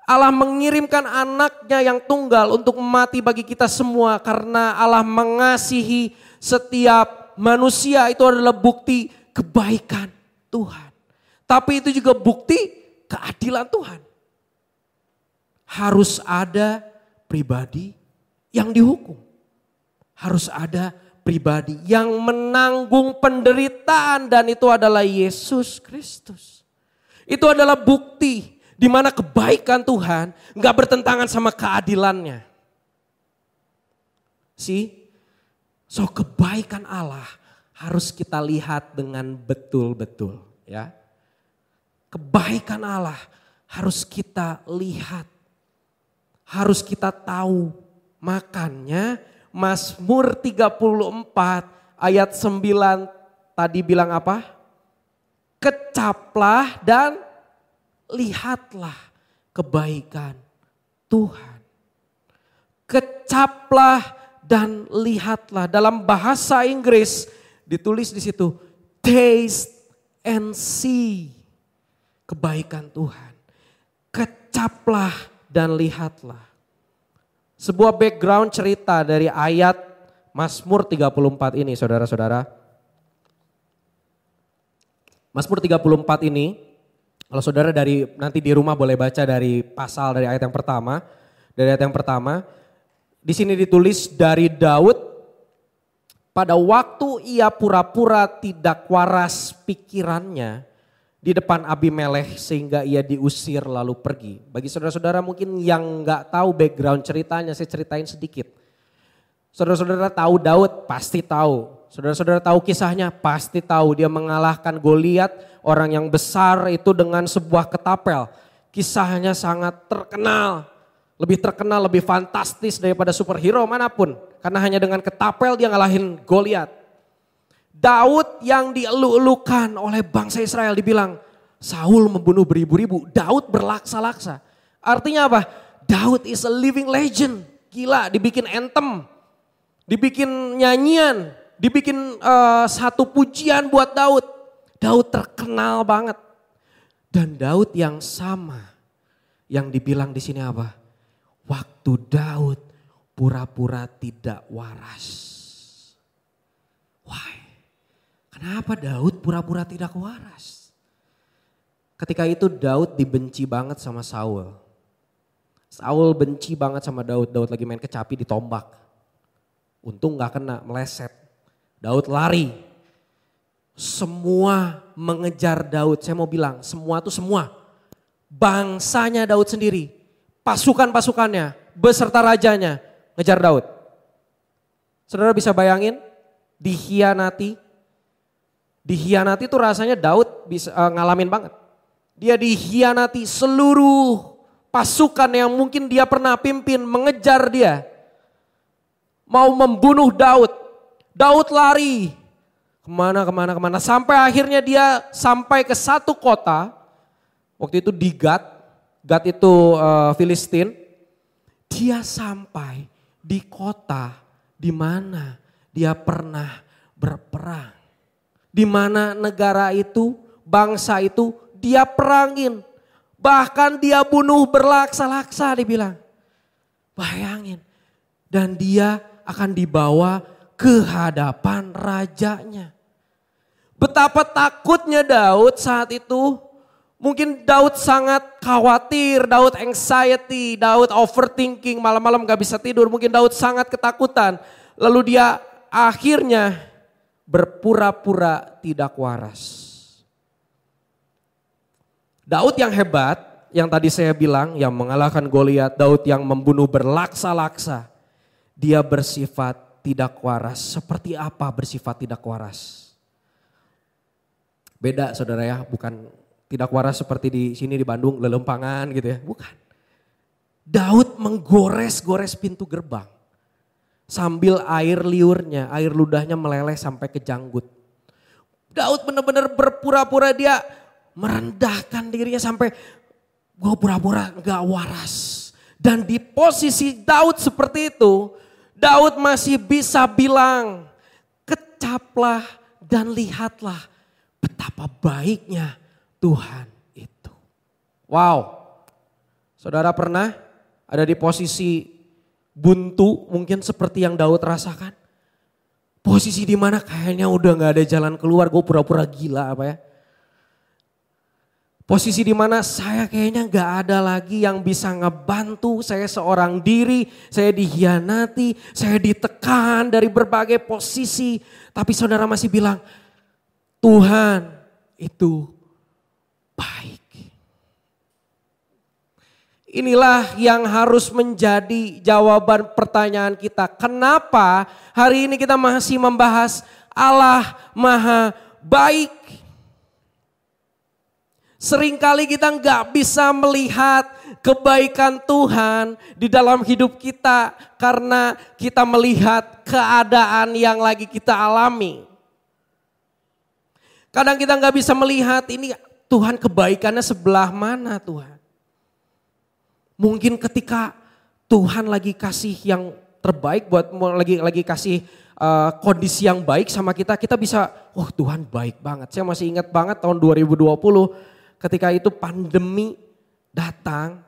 Allah mengirimkan anaknya yang tunggal untuk mati bagi kita semua karena Allah mengasihi setiap manusia. Itu adalah bukti kebaikan Tuhan. Tapi itu juga bukti keadilan Tuhan. Harus ada pribadi yang dihukum. Harus ada pribadi yang menanggung penderitaan dan itu adalah Yesus Kristus. Itu adalah bukti di mana kebaikan Tuhan gak bertentangan sama keadilannya. So kebaikan Allah harus kita lihat dengan betul-betul ya. Kebaikan Allah harus kita lihat. Harus kita tahu. Makanya Mazmur 34 ayat 9 tadi bilang apa? Kecaplah dan lihatlah kebaikan Tuhan. Kecaplah dan lihatlah. Dalam bahasa Inggris ditulis di situ, taste and see kebaikan Tuhan. Kecaplah dan lihatlah. Sebuah background cerita dari ayat Mazmur 34 ini saudara-saudara. Mazmur 34 ini, kalau saudara nanti di rumah boleh baca dari pasal dari ayat yang pertama. Dari ayat yang pertama, di sini ditulis dari Daud, pada waktu ia pura-pura tidak waras pikirannya di depan Abimelekh sehingga ia diusir lalu pergi. Bagi saudara-saudara mungkin yang gak tahu background ceritanya, saya ceritain sedikit. Saudara-saudara tahu Daud? Pasti tahu. Saudara-saudara tahu kisahnya? Pasti tahu. Dia mengalahkan Goliat, orang yang besar itu dengan sebuah ketapel. Kisahnya sangat terkenal. lebih terkenal, lebih fantastis daripada superhero manapun. Karena hanya dengan ketapel dia ngalahin Goliat. Daud yang dielu-elukan oleh bangsa Israel dibilang, Saul membunuh beribu-ribu, Daud berlaksa-laksa. Artinya apa? Daud is a living legend. Gila, dibikin anthem, dibikin nyanyian, dibikin satu pujian buat Daud. Daud terkenal banget. Dan Daud yang sama, yang dibilang di sini apa? Waktu Daud pura-pura tidak waras. Why? Kenapa Daud pura-pura tidak waras? Ketika itu Daud dibenci banget sama Saul. Saul benci banget sama Daud. Daud lagi main kecapi ditombak. Untung gak kena, meleset. Daud lari. Semua mengejar Daud. Saya mau bilang semua tuh semua. Bangsanya Daud sendiri. Pasukan-pasukannya beserta rajanya ngejar Daud. Saudara bisa bayangin dikhianati. Dikhianati tuh rasanya Daud bisa ngalamin banget. Dia dikhianati seluruh pasukan yang mungkin dia pernah pimpin mengejar dia. Mau membunuh Daud. Daud lari. Kemana. Sampai akhirnya dia sampai ke satu kota. Waktu itu di Gad. Gad itu Filistin. Dia sampai di kota di mana dia pernah berperang. Di mana negara itu, bangsa itu dia perangin. Bahkan dia bunuh berlaksa-laksa dibilang. Bayangin. Dan dia akan dibawa ke hadapan rajanya. Betapa takutnya Daud saat itu. Mungkin Daud sangat khawatir, Daud anxiety, Daud overthinking, malam-malam gak bisa tidur. Mungkin Daud sangat ketakutan. Lalu dia akhirnya berpura-pura tidak waras. Daud yang hebat, yang tadi saya bilang, yang mengalahkan Goliat, Daud yang membunuh berlaksa-laksa, dia bersifat tidak waras. Seperti apa bersifat tidak waras? Beda saudara ya, bukan tidak waras seperti di sini di Bandung, lelempangan gitu ya, bukan. Daud menggores-gores pintu gerbang sambil air liurnya, air ludahnya meleleh sampai ke janggut. Daud benar-benar berpura-pura dia merendahkan dirinya sampai gue pura-pura gak waras. Dan di posisi Daud seperti itu, Daud masih bisa bilang, kecaplah dan lihatlah betapa baiknya Tuhan itu. Wow, saudara pernah ada di posisi buntu mungkin seperti yang Daud rasakan? Posisi di mana kayaknya udah gak ada jalan keluar, gue pura-pura gila apa ya. Posisi di mana saya kayaknya gak ada lagi yang bisa ngebantu, saya seorang diri, saya dikhianati, saya ditekan dari berbagai posisi. Tapi saudara masih bilang, Tuhan itu baik. Inilah yang harus menjadi jawaban pertanyaan kita. Kenapa hari ini kita masih membahas Allah Maha Baik? Seringkali kita nggak bisa melihat kebaikan Tuhan di dalam hidup kita karena kita melihat keadaan yang lagi kita alami. Kadang kita nggak bisa melihat ini Tuhan kebaikannya sebelah mana Tuhan. Mungkin ketika Tuhan lagi kasih yang terbaik buat lagi kasih kondisi yang baik sama kita, kita bisa, wah Tuhan baik banget. Saya masih ingat banget tahun 2020 ketika itu pandemi datang,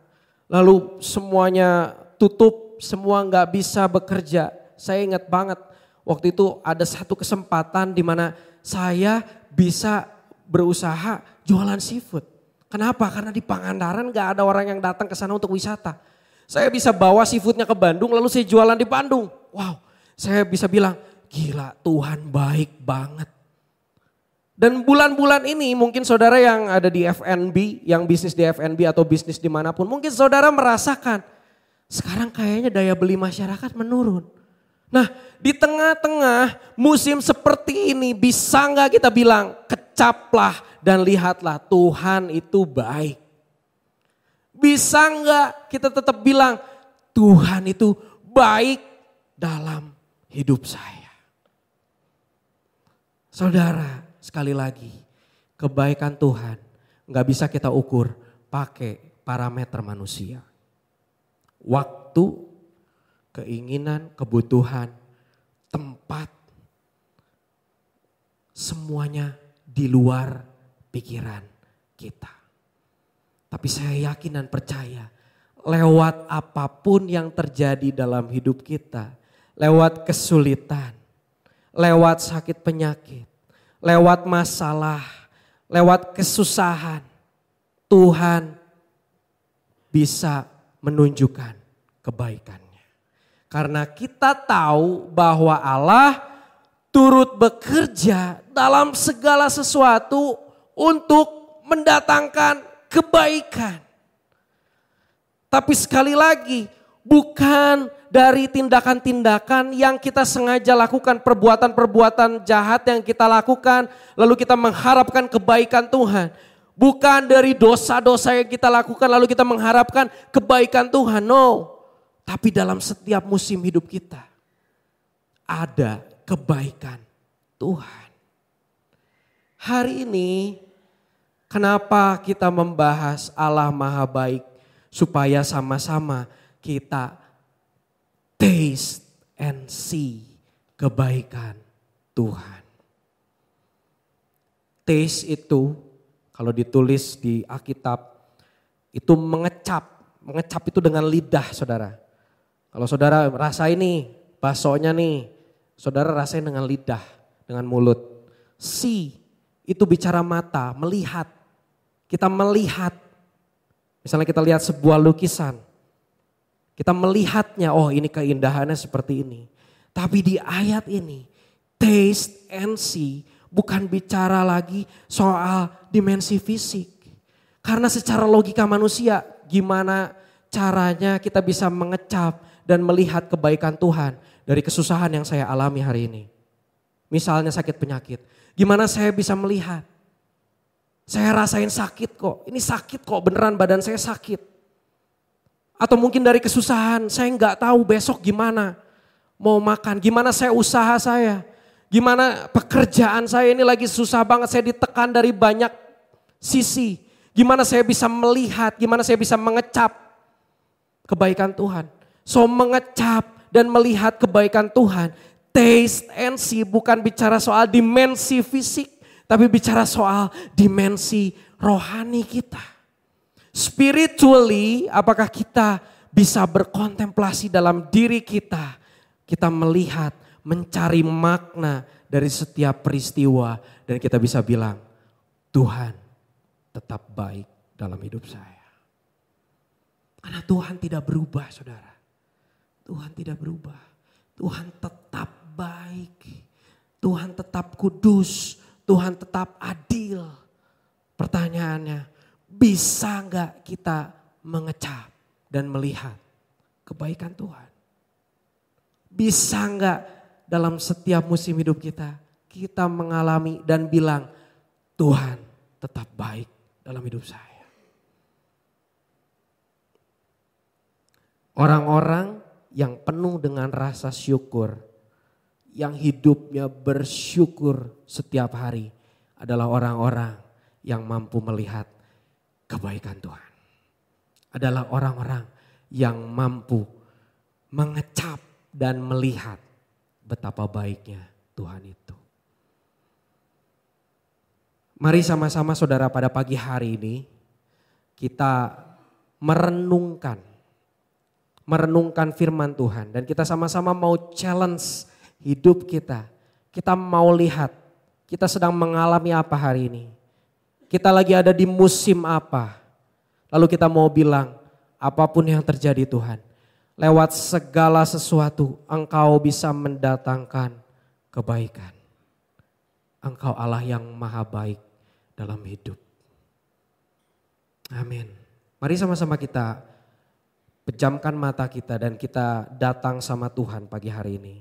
lalu semuanya tutup, semua nggak bisa bekerja. Saya ingat banget waktu itu ada satu kesempatan di mana saya bisa berusaha jualan seafood. Kenapa? Karena di Pangandaran nggak ada orang yang datang ke sana untuk wisata. Saya bisa bawa seafoodnya ke Bandung, lalu saya jualan di Bandung. Wow, saya bisa bilang, gila Tuhan baik banget. Dan bulan-bulan ini mungkin saudara yang ada di F&B, yang bisnis di F&B atau bisnis dimanapun, mungkin saudara merasakan sekarang kayaknya daya beli masyarakat menurun. Nah di tengah-tengah musim seperti ini bisa nggak kita bilang kecaplah dan lihatlah Tuhan itu baik. Bisa nggak kita tetap bilang Tuhan itu baik dalam hidup saya. Saudara, sekali lagi, kebaikan Tuhan gak bisa kita ukur pakai parameter manusia. Waktu, keinginan, kebutuhan, tempat, semuanya di luar pikiran kita. Tapi saya yakin dan percaya, lewat apapun yang terjadi dalam hidup kita, lewat kesulitan, lewat sakit penyakit, lewat masalah, lewat kesusahan, Tuhan bisa menunjukkan kebaikannya. Karena kita tahu bahwa Allah turut bekerja dalam segala sesuatu untuk mendatangkan kebaikan. Tapi sekali lagi, bukan dari tindakan-tindakan yang kita sengaja lakukan, perbuatan-perbuatan jahat yang kita lakukan, lalu kita mengharapkan kebaikan Tuhan. Bukan dari dosa-dosa yang kita lakukan, lalu kita mengharapkan kebaikan Tuhan. No, tapi dalam setiap musim hidup kita, ada kebaikan Tuhan. Hari ini, kenapa kita membahas Allah Maha Baik? Supaya sama-sama kita taste and see kebaikan Tuhan. Taste itu kalau ditulis di Alkitab itu mengecap. Mengecap itu dengan lidah, saudara. Kalau saudara rasa ini baksonya nih, saudara rasain dengan lidah, dengan mulut. See itu bicara mata, melihat. Kita melihat. Misalnya kita lihat sebuah lukisan, kita melihatnya, oh ini keindahannya seperti ini. Tapi di ayat ini, taste and see bukan bicara lagi soal dimensi fisik. Karena secara logika manusia, gimana caranya kita bisa mengecap dan melihat kebaikan Tuhan dari kesusahan yang saya alami hari ini. Misalnya sakit penyakit, gimana saya bisa melihat? Saya rasain sakit kok, ini sakit kok, beneran badan saya sakit. Atau mungkin dari kesusahan, saya nggak tahu besok gimana mau makan, gimana saya usaha saya, gimana pekerjaan saya ini lagi susah banget, saya ditekan dari banyak sisi. Gimana saya bisa melihat, gimana saya bisa mengecap kebaikan Tuhan. So mengecap dan melihat kebaikan Tuhan, taste and see bukan bicara soal dimensi fisik. Tapi bicara soal dimensi rohani kita. Spiritually, apakah kita bisa berkontemplasi dalam diri kita? Kita melihat, mencari makna dari setiap peristiwa. Dan kita bisa bilang, Tuhan tetap baik dalam hidup saya. Karena Tuhan tidak berubah, saudara. Tuhan tidak berubah. Tuhan tetap baik. Tuhan tetap kudus. Tuhan tetap adil. Pertanyaannya, bisa gak kita mengecap dan melihat kebaikan Tuhan? Bisa gak dalam setiap musim hidup kita, kita mengalami dan bilang, Tuhan tetap baik dalam hidup saya. Orang-orang yang penuh dengan rasa syukur, yang hidupnya bersyukur setiap hari adalah orang-orang yang mampu melihat kebaikan Tuhan. Adalah orang-orang yang mampu mengecap dan melihat betapa baiknya Tuhan itu. Mari sama-sama saudara pada pagi hari ini kita merenungkan firman Tuhan. Dan kita sama-sama mau challenge hidup kita. Kita mau lihat kita sedang mengalami apa hari ini. Kita lagi ada di musim apa. Lalu kita mau bilang apapun yang terjadi Tuhan. Lewat segala sesuatu Engkau bisa mendatangkan kebaikan. Engkau Allah yang maha baik dalam hidup. Amin. Mari sama-sama kita pejamkan mata kita dan kita datang sama Tuhan pagi hari ini.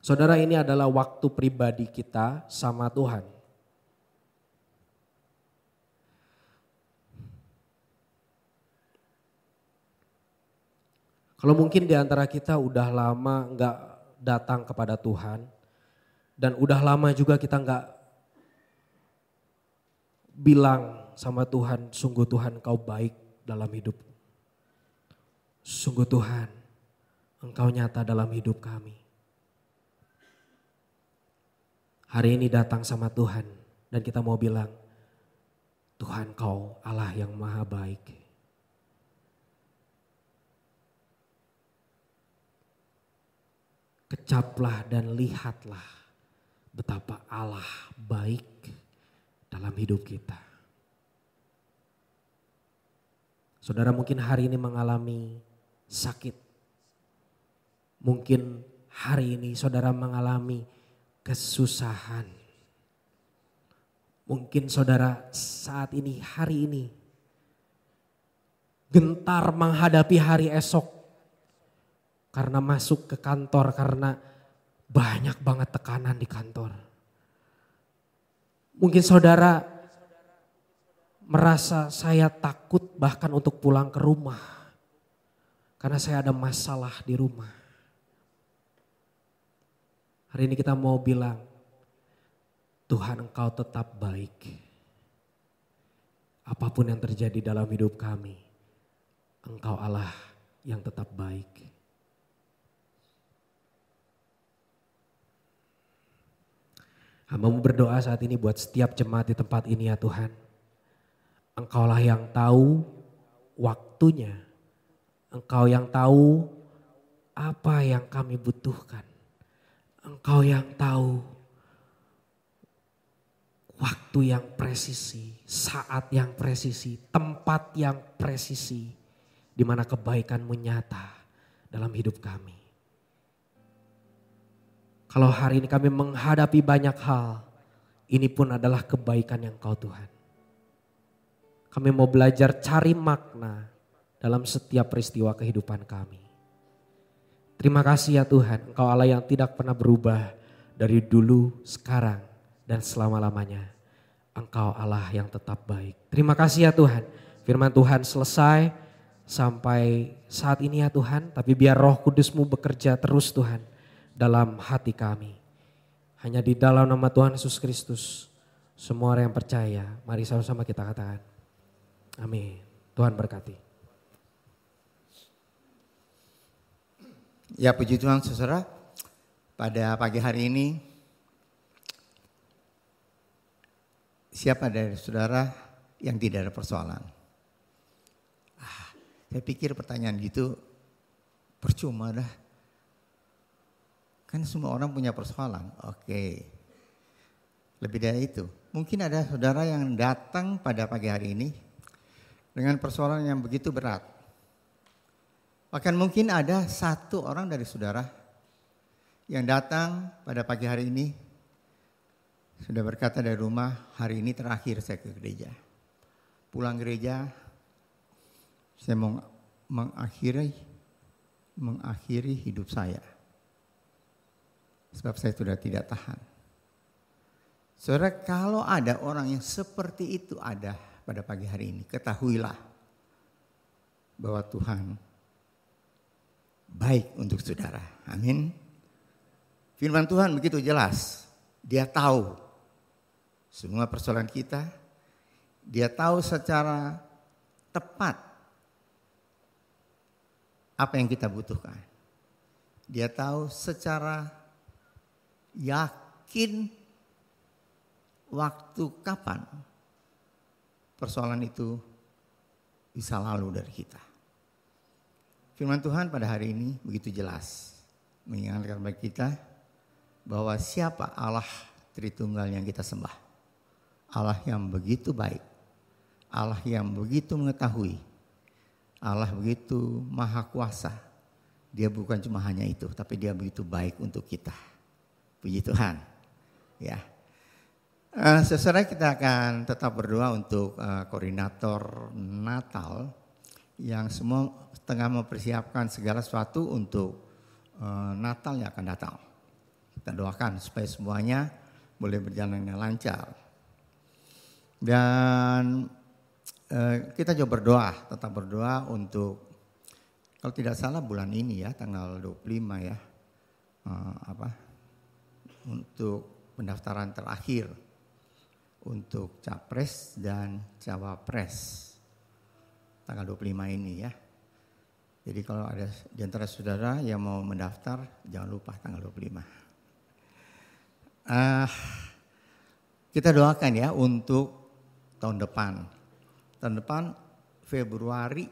Saudara, ini adalah waktu pribadi kita sama Tuhan. Kalau mungkin di antara kita udah lama nggak datang kepada Tuhan, dan udah lama juga kita nggak bilang sama Tuhan, sungguh Tuhan Engkau baik dalam hidup. Sungguh Tuhan, Engkau nyata dalam hidup kami. Hari ini datang sama Tuhan dan kita mau bilang, Tuhan Kau Allah yang maha baik. Kecaplah dan lihatlah betapa Allah baik dalam hidup kita. Saudara mungkin hari ini mengalami sakit. Mungkin hari ini saudara mengalami kesusahan. Mungkin saudara saat ini, hari ini gentar menghadapi hari esok. Karena masuk ke kantor, karena banyak banget tekanan di kantor. Mungkin saudara merasa saya takut bahkan untuk pulang ke rumah. Karena saya ada masalah di rumah. Hari ini kita mau bilang, Tuhan Engkau tetap baik. Apapun yang terjadi dalam hidup kami, Engkau Allah yang tetap baik. Hamba-Mu berdoa saat ini buat setiap jemaat di tempat ini ya Tuhan. Engkaulah yang tahu waktunya. Engkau yang tahu apa yang kami butuhkan. Engkau yang tahu waktu yang presisi, saat yang presisi, tempat yang presisi. Di mana kebaikan-Mu nyata dalam hidup kami. Kalau hari ini kami menghadapi banyak hal, ini pun adalah kebaikan yang Kau Tuhan. Kami mau belajar cari makna dalam setiap peristiwa kehidupan kami. Terima kasih ya Tuhan, Engkau Allah yang tidak pernah berubah dari dulu, sekarang, dan selama-lamanya. Engkau Allah yang tetap baik. Terima kasih ya Tuhan, firman Tuhan selesai sampai saat ini ya Tuhan. Tapi biar Roh Kudus-Mu bekerja terus Tuhan dalam hati kami. Hanya di dalam nama Tuhan Yesus Kristus, semua orang yang percaya, mari sama-sama kita katakan, amin. Tuhan berkati. Ya puji Tuhan saudara, pada pagi hari ini, siapa dari saudara yang tidak ada persoalan? Saya pikir pertanyaan gitu percuma dah. Kan semua orang punya persoalan. Oke. Lebih dari itu. Mungkin ada saudara yang datang pada pagi hari ini dengan persoalan yang begitu berat. Bahkan mungkin ada satu orang dari saudara yang datang pada pagi hari ini sudah berkata dari rumah, hari ini terakhir saya ke gereja. Pulang gereja, saya mau mengakhiri hidup saya. Sebab saya sudah tidak tahan. Saudara, kalau ada orang yang seperti itu ada pada pagi hari ini, ketahuilah bahwa Tuhan baik untuk saudara. Amin. Firman Tuhan begitu jelas. Dia tahu semua persoalan kita. Dia tahu secara tepat apa yang kita butuhkan. Dia tahu secara yakin waktu kapan persoalan itu bisa lalu dari kita. Firman Tuhan pada hari ini begitu jelas mengingatkan bagi kita bahwa siapa Allah Tritunggal yang kita sembah. Allah yang begitu baik, Allah yang begitu mengetahui, Allah begitu maha kuasa. Dia bukan cuma hanya itu, tapi dia begitu baik untuk kita. Puji Tuhan. Ya. Saudara, kita akan tetap berdoa untuk koordinator Natal yang semua tengah mempersiapkan segala sesuatu untuk Natal yang akan datang. Kita doakan supaya semuanya boleh berjalan dengan lancar. Dan kita juga berdoa, tetap berdoa untuk kalau tidak salah bulan ini ya, tanggal 25 ya, untuk pendaftaran terakhir untuk Capres dan Cawapres tanggal 25 ini ya. Jadi kalau ada di antara saudara yang mau mendaftar, jangan lupa tanggal 25. Kita doakan ya untuk tahun depan. Tahun depan Februari.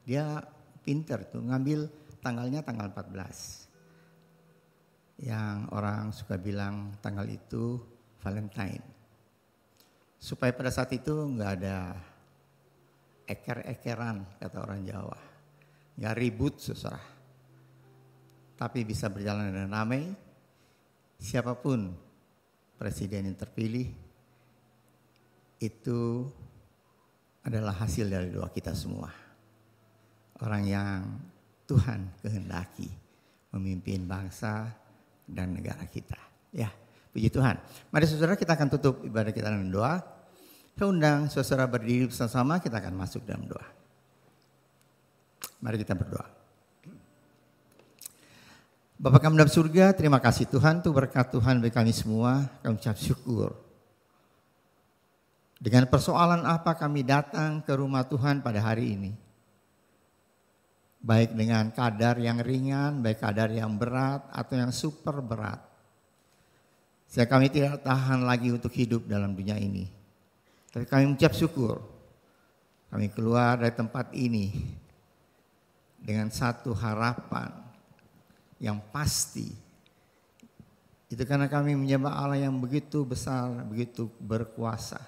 Dia pinter tuh ngambil tanggalnya tanggal 14. Yang orang suka bilang tanggal itu Valentine. Supaya pada saat itu nggak ada eker-ekeran kata orang Jawa. Nggak ribut saudara. Tapi bisa berjalan dengan damai. Siapapun presiden yang terpilih itu adalah hasil dari doa kita semua. Orang yang Tuhan kehendaki memimpin bangsa dan negara kita. Ya, puji Tuhan. Mari saudara, kita akan tutup ibadah kita dengan doa. Saya undang saudara berdiri bersama-sama, kita akan masuk dalam doa. Mari kita berdoa. Bapa kami dalam surga, terima kasih Tuhan untuk berkat Tuhan bagi kami semua. Kami ucap syukur. Dengan persoalan apa kami datang ke rumah Tuhan pada hari ini. Baik dengan kadar yang ringan, baik kadar yang berat atau yang super berat. Sehingga kami tidak tahan lagi untuk hidup dalam dunia ini. Tapi kami mengucap syukur. Kami keluar dari tempat ini dengan satu harapan yang pasti. Itu karena kami menyembah Allah yang begitu besar, begitu berkuasa.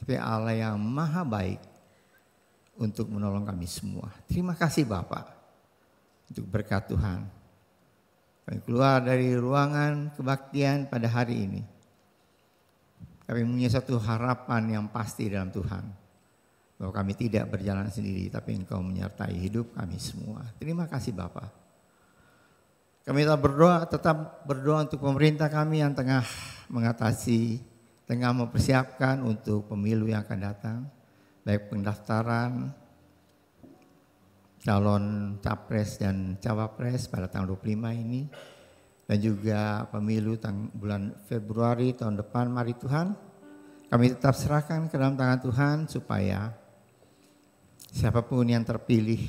Tapi Allah yang maha baik untuk menolong kami semua. Terima kasih Bapak untuk berkat Tuhan. Kami keluar dari ruangan kebaktian pada hari ini. Kami punya satu harapan yang pasti dalam Tuhan. Bahwa kami tidak berjalan sendiri, tapi Engkau menyertai hidup kami semua. Terima kasih Bapak. Kami tetap berdoa untuk pemerintah kami yang tengah mempersiapkan untuk pemilu yang akan datang. Baik pendaftaran calon Capres dan Cawapres pada tanggal 25 ini. Dan juga pemilu bulan Februari tahun depan. Mari Tuhan, kami tetap serahkan ke dalam tangan Tuhan supaya siapapun yang terpilih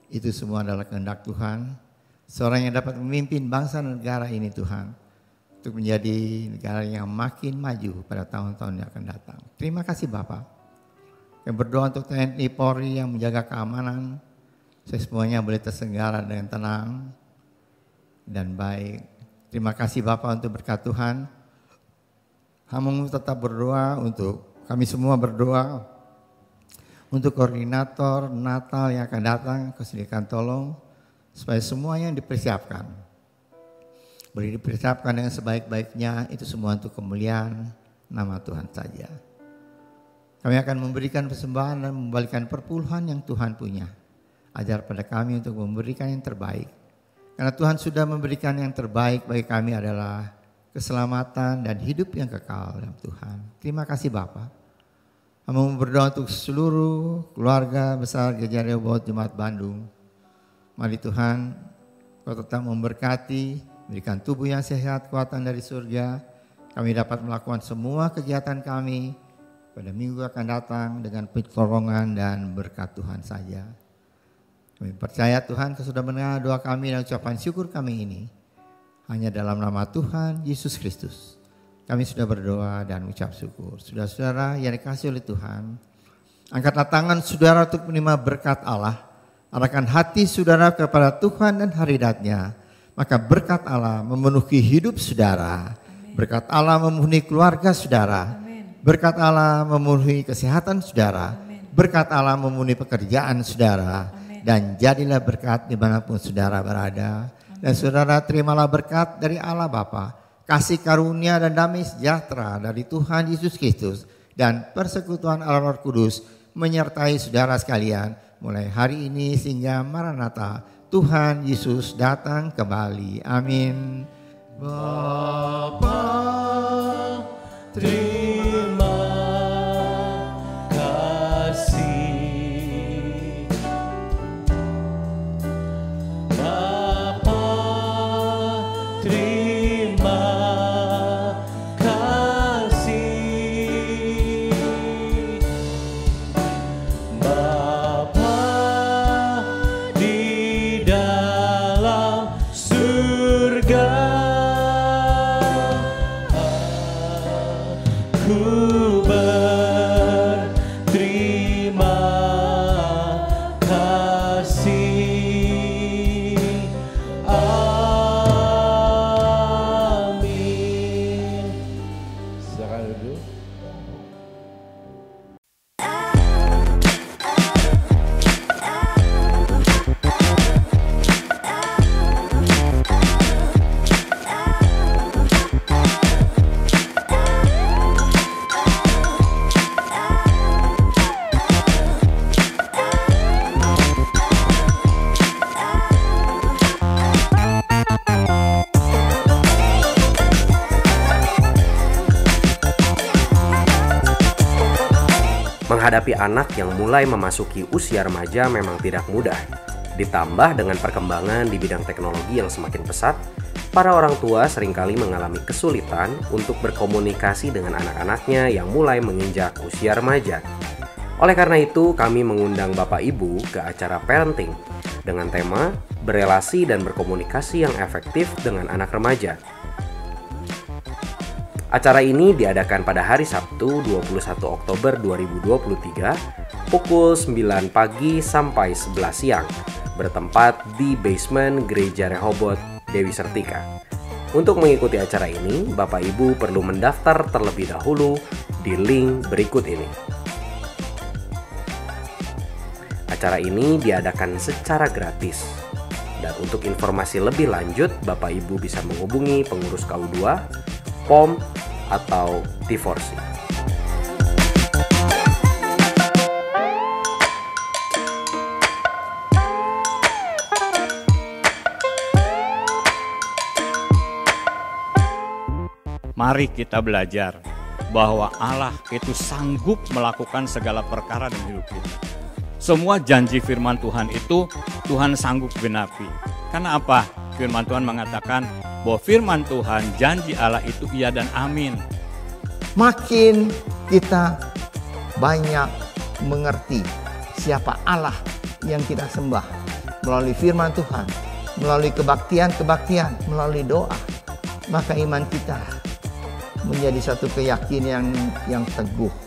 itu semua adalah kehendak Tuhan. Seorang yang dapat memimpin bangsa dan negara ini Tuhan, untuk menjadi negara yang makin maju pada tahun-tahun yang akan datang. Terima kasih Bapak. Yang berdoa untuk TNI Polri yang menjaga keamanan, semuanya boleh terselenggara dengan tenang dan baik. Terima kasih Bapak untuk berkat Tuhan. Hamba-Mu tetap berdoa untuk kami semua, berdoa untuk koordinator Natal yang akan datang, kesediaan tolong supaya semua yang dipersiapkan boleh dipersiapkan dengan sebaik-baiknya, itu semua untuk kemuliaan nama Tuhan saja. Kami akan memberikan persembahan dan membalikan perpuluhan yang Tuhan punya. Ajar pada kami untuk memberikan yang terbaik. Karena Tuhan sudah memberikan yang terbaik bagi kami adalah keselamatan dan hidup yang kekal dalam Tuhan. Terima kasih Bapa. Kami berdoa untuk seluruh keluarga besar Gereja Rehoboth Jemaat Bandung. Mari Tuhan, Kau tetap memberkati, berikan tubuh yang sehat, kekuatan dari surga. Kami dapat melakukan semua kegiatan kami pada minggu akan datang dengan pertolongan dan berkat Tuhan saja. Kami percaya Tuhan Kau sudah mendengar doa kami dan ucapan syukur kami ini. Hanya dalam nama Tuhan Yesus Kristus kami sudah berdoa dan ucap syukur. Saudara-saudara yang dikasihi oleh Tuhan, angkatlah tangan saudara untuk menerima berkat Allah. Arahkan hati saudara kepada Tuhan dan hadirat-Nya. Maka berkat Allah memenuhi hidup saudara. Amen. Berkat Allah memenuhi keluarga saudara. Amen. Berkat Allah memenuhi kesehatan saudara. Amen. Berkat Allah memenuhi pekerjaan saudara. Amen. Dan jadilah berkat dimanapun saudara berada. Amen. Dan saudara terimalah berkat dari Allah Bapa, kasih karunia dan damai sejahtera dari Tuhan Yesus Kristus, dan persekutuan Allah Roh Kudus menyertai saudara sekalian mulai hari ini sehingga Maranatha, Tuhan Yesus datang kembali. Amin. Bapa, terima kasih Menghadapi anak yang mulai memasuki usia remaja memang tidak mudah. Ditambah dengan perkembangan di bidang teknologi yang semakin pesat, para orang tua seringkali mengalami kesulitan untuk berkomunikasi dengan anak-anaknya yang mulai menginjak usia remaja. Oleh karena itu, kami mengundang Bapak Ibu ke acara parenting dengan tema berelasi dan berkomunikasi yang efektif dengan anak remaja. Acara ini diadakan pada hari Sabtu 21 Oktober 2023 pukul 9 pagi sampai 11 siang bertempat di basement Gereja Rehoboth Dewi Sertika. Untuk mengikuti acara ini, Bapak Ibu perlu mendaftar terlebih dahulu di link berikut ini. Acara ini diadakan secara gratis. Dan untuk informasi lebih lanjut, Bapak Ibu bisa menghubungi pengurus KU2, POM, atau T4C. Mari kita belajar bahwa Allah itu sanggup melakukan segala perkara dalam hidup kita. Semua janji firman Tuhan itu Tuhan sanggup genapi. Karena apa? Firman Tuhan mengatakan bahwa firman Tuhan, janji Allah itu iya dan amin. Makin kita banyak mengerti siapa Allah yang kita sembah melalui firman Tuhan, melalui kebaktian, melalui doa, maka iman kita menjadi satu keyakinan yang teguh.